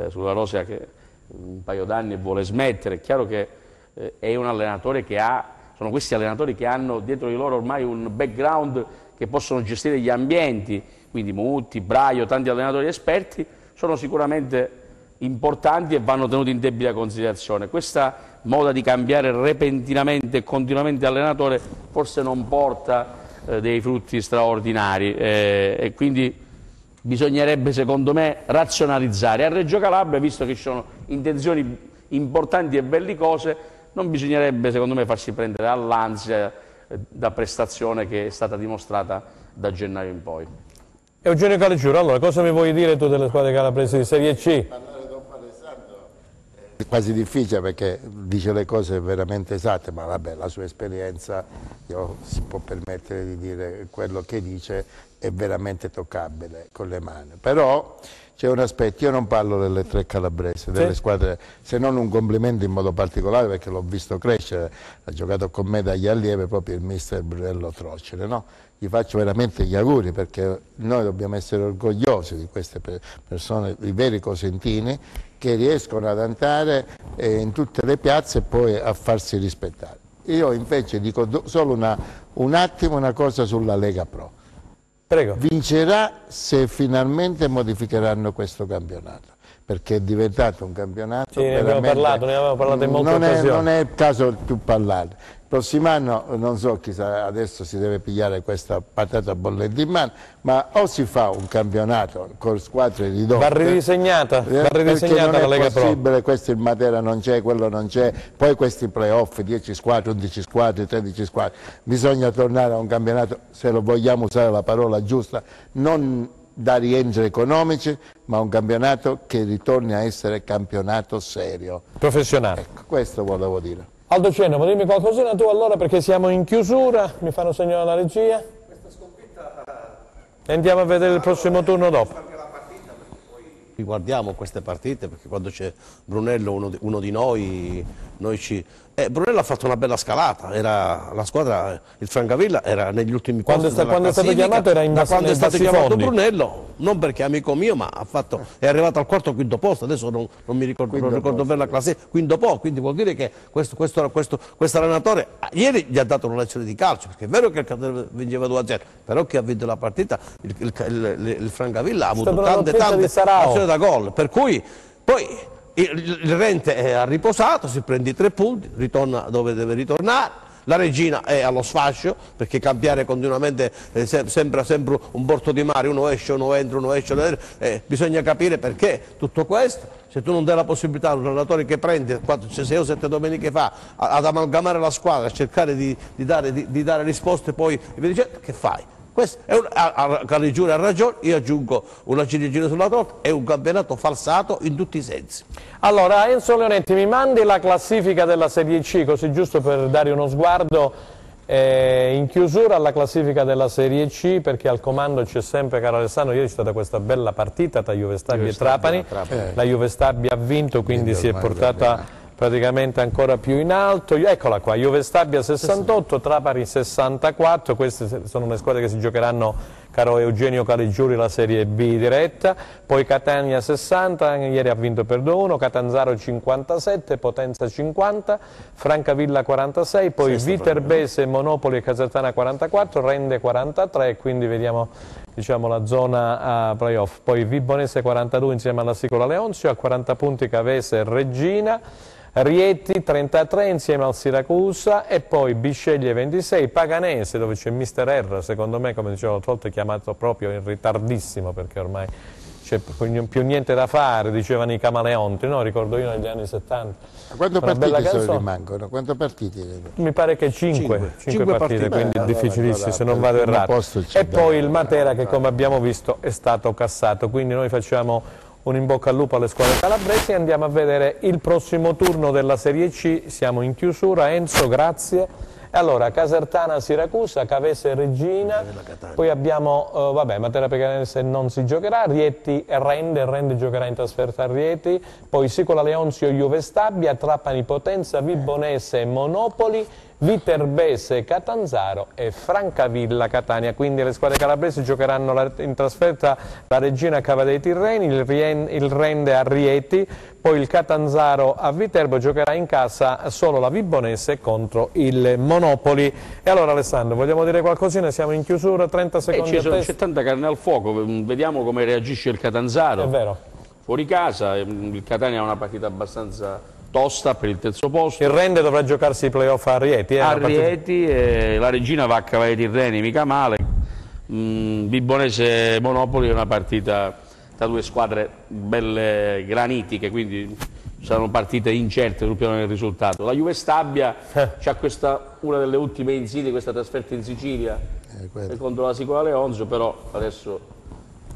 sulla Rosea che un paio d'anni vuole smettere, è chiaro che è un allenatore che sono questi allenatori che hanno dietro di loro ormai un background, che possono gestire gli ambienti, quindi Mutti, Braio, tanti allenatori esperti, sono sicuramente importanti e vanno tenuti in debita considerazione. Questa moda di cambiare repentinamente e continuamente allenatore forse non porta dei frutti straordinari, e quindi bisognerebbe, secondo me, razionalizzare. A Reggio Calabria, visto che ci sono intenzioni importanti e bellicose, non bisognerebbe, secondo me, farsi prendere all'ansia da prestazione che è stata dimostrata da gennaio in poi. Eugenio Caligiuro, allora cosa mi vuoi dire tu delle squadre calabresi di Serie C? È quasi difficile perché dice le cose veramente esatte, ma vabbè, la sua esperienza si può permettere di dire quello che dice è veramente toccabile con le mani. Però c'è un aspetto, io non parlo delle tre calabresi, delle squadre, se non un complimento in modo particolare perché l'ho visto crescere, ha giocato con me dagli allievi proprio il mister Brunello Trocere, no? Gli faccio veramente gli auguri perché noi dobbiamo essere orgogliosi di queste persone, i veri cosentini, che riescono ad andare in tutte le piazze e poi a farsi rispettare. Io invece dico solo un attimo una cosa sulla Lega Pro. Prego. Vincerà se finalmente modificheranno questo campionato, perché è diventato un campionato ne abbiamo parlato in molte occasioni. Non è il caso più parlare. Il prossimo anno, non so, chissà, adesso si deve pigliare questa patata bollente in mano, ma o si fa un campionato con squadre ridotte. Va ridisegnata la Lega Pro. È possibile, questo il Matera non c'è, quello non c'è, poi questi playoff, 10 squadre, 11 squadre, 13 squadre. Bisogna tornare a un campionato, se lo vogliamo usare la parola giusta, non da rientri economici, ma un campionato che ritorni a essere campionato serio. Professionale. Ecco, questo volevo dire. Aldo Cenno, dimmi qualcosina tu allora, perché siamo in chiusura, mi fanno segno alla regia. E andiamo a vedere il prossimo turno dopo. Riguardiamo queste partite perché quando c'è Brunello, uno di noi ci... Brunello ha fatto una bella scalata, la squadra, il Francavilla era negli ultimi posti della quando è stato chiamato era in quando è stato chiamato fondi. Brunello, non perché è amico mio, ma è arrivato al quarto o quinto posto, adesso non mi ricordo bene la classifica, quinto posto, quindi vuol dire che questo allenatore ieri gli ha dato una lezione di calcio, perché è vero che il Catania vinceva 2-0, però chi ha vinto la partita, il Francavilla ha avuto tante azioni da gol, per cui poi il Rente ha riposato, si prende i 3 punti, ritorna dove deve ritornare, la Regina è allo sfascio perché cambiare continuamente sembra sempre un porto di mare, uno esce, uno entra, uno esce, bisogna capire perché tutto questo. Se tu non dai la possibilità a un allenatore che prende 6 o 7 domeniche fa ad amalgamare la squadra, a cercare di dare risposte, poi che fai? Caligiuri ha ragione, io aggiungo una ciliegina sulla torta, è un campionato falsato in tutti i sensi. Allora Enzo Leonetti, mi mandi la classifica della Serie C, così giusto per dare uno sguardo in chiusura alla classifica della Serie C, perché al comando c'è sempre caro Alessandro. Ieri c'è stata questa bella partita tra Juve Stabia e Trapani, la Juve Stabia ha vinto, quindi si è portata praticamente ancora più in alto. Eccola qua, Juve Stabia 68, Trapani 64, queste sono le squadre che si giocheranno, caro Eugenio Caligiuri, la Serie B diretta. Poi Catania 60, ieri ha vinto per 2-1, Catanzaro 57, Potenza 50, Francavilla 46, poi Viterbese, Monopoli e Casertana 44, Rende 43, quindi vediamo la zona a playoff. Poi Vibonese 42 insieme alla Sicola Leonzio, a 40 punti Cavese e Regina, Rieti 33 insieme al Siracusa, e poi Bisceglie 26, Paganese dove c'è Mister R, secondo me, come dicevo l'altra volta, è chiamato proprio in ritardissimo perché ormai c'è più niente da fare, dicevano i Camaleonti, no? Ricordo io negli anni 70. Quante partite rimangono? Quante partite? Mi pare che 5 partite, quindi è difficilissimo, se non vado errato. E poi il Matera che, come abbiamo visto, è stato cassato, quindi noi facciamo un in bocca al lupo alle squadre calabresi e andiamo a vedere il prossimo turno della Serie C. Siamo in chiusura. Enzo, grazie. E allora, Casertana, Siracusa, Cavese, Regina, poi abbiamo, Matera Paganese non si giocherà, Rieti e Rende giocherà in trasferta a Rieti, poi Sicola Leonzio, Juve Stabia, Trapani Potenza, Vibonese, Monopoli, Viterbese, Catanzaro e Francavilla, Catania. Quindi le squadre calabresi giocheranno in trasferta la Regina a Cava dei Tirreni, il Rende a Rieti, poi il Catanzaro a Viterbo, giocherà in casa solo la Vibonese contro il Monopoli. E allora Alessandro, vogliamo dire qualcosina? Siamo in chiusura, 30 secondi a testa. C'è tanta carne al fuoco, vediamo come reagisce il Catanzaro. È vero. Fuori casa, il Catania ha una partita abbastanza tosta per il terzo posto. Il Rende dovrà giocarsi i playoff a Rieti. A Rieti, la Regina va a Cava dei Tirreni, mica male. Vibonese Monopoli è una partita tra due squadre belle granitiche, quindi saranno partite incerte sul piano del risultato. La Juve Stabia c'ha una delle ultime insidie, questa trasferta in Sicilia contro la Sicola Leonzio, però adesso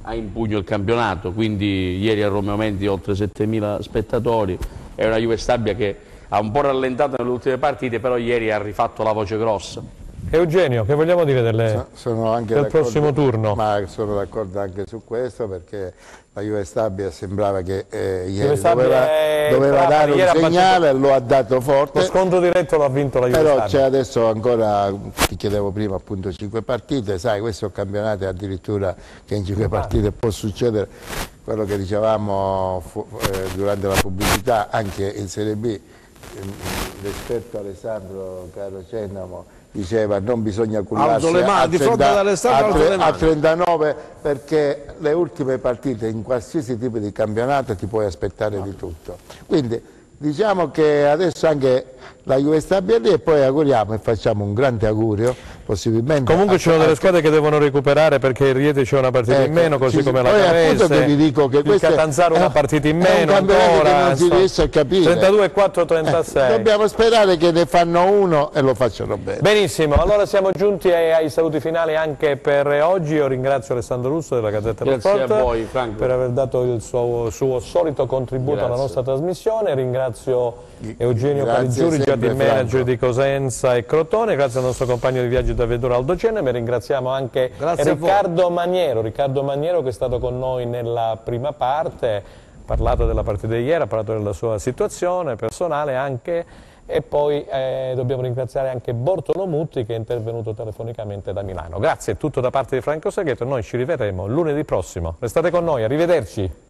ha in pugno il campionato, quindi ieri a Romeo Menti oltre 7.000 spettatori. È una Juve Stabia che ha un po' rallentato nelle ultime partite, però ieri ha rifatto la voce grossa. Eugenio, che vogliamo dire del prossimo turno? Ma sono d'accordo anche su questo, perché la Juve Stabia sembrava che ieri doveva dare un segnale, lo ha dato forte. Lo scontro diretto l'ha vinto la Juve Stabia. Però c'è adesso ancora, ti chiedevo prima, appunto 5 partite, sai, questo campionato è addirittura che in 5 partite può succedere quello che dicevamo durante la pubblicità, anche in Serie B. L'esperto Alessandro Caro Cennamo diceva non bisogna cullarsi a 39, perché le ultime partite in qualsiasi tipo di campionato ti puoi aspettare di tutto. Quindi diciamo che adesso anche la Juve Stabia lì, e poi auguriamo e facciamo un grande augurio, possibilmente. Comunque ci sono delle squadre che devono recuperare, perché il Rieti c'è una partita in meno, così come la Cavese, il Catanzaro una partita in meno, ancora, non si riesce a capire. 32-4-36. Dobbiamo sperare che ne fanno uno e lo facciano bene. Benissimo, allora siamo giunti ai saluti finali anche per oggi. Io ringrazio Alessandro Russo della Gazzetta dello Sport a voi, Franco, per aver dato il suo solito contributo alla nostra trasmissione. Ringrazio Eugenio Caligiuri, già team manager di Cosenza e Crotone, grazie al nostro compagno di viaggio d'avventura Aldo Ceneme. Ringraziamo anche Riccardo Maniero che è stato con noi nella prima parte, ha parlato della partita di ieri, ha parlato della sua situazione personale anche, e poi dobbiamo ringraziare anche Bortolo Mutti che è intervenuto telefonicamente da Milano. Grazie, è tutto da parte di Franco Segheto, noi ci rivedremo lunedì prossimo, restate con noi, arrivederci.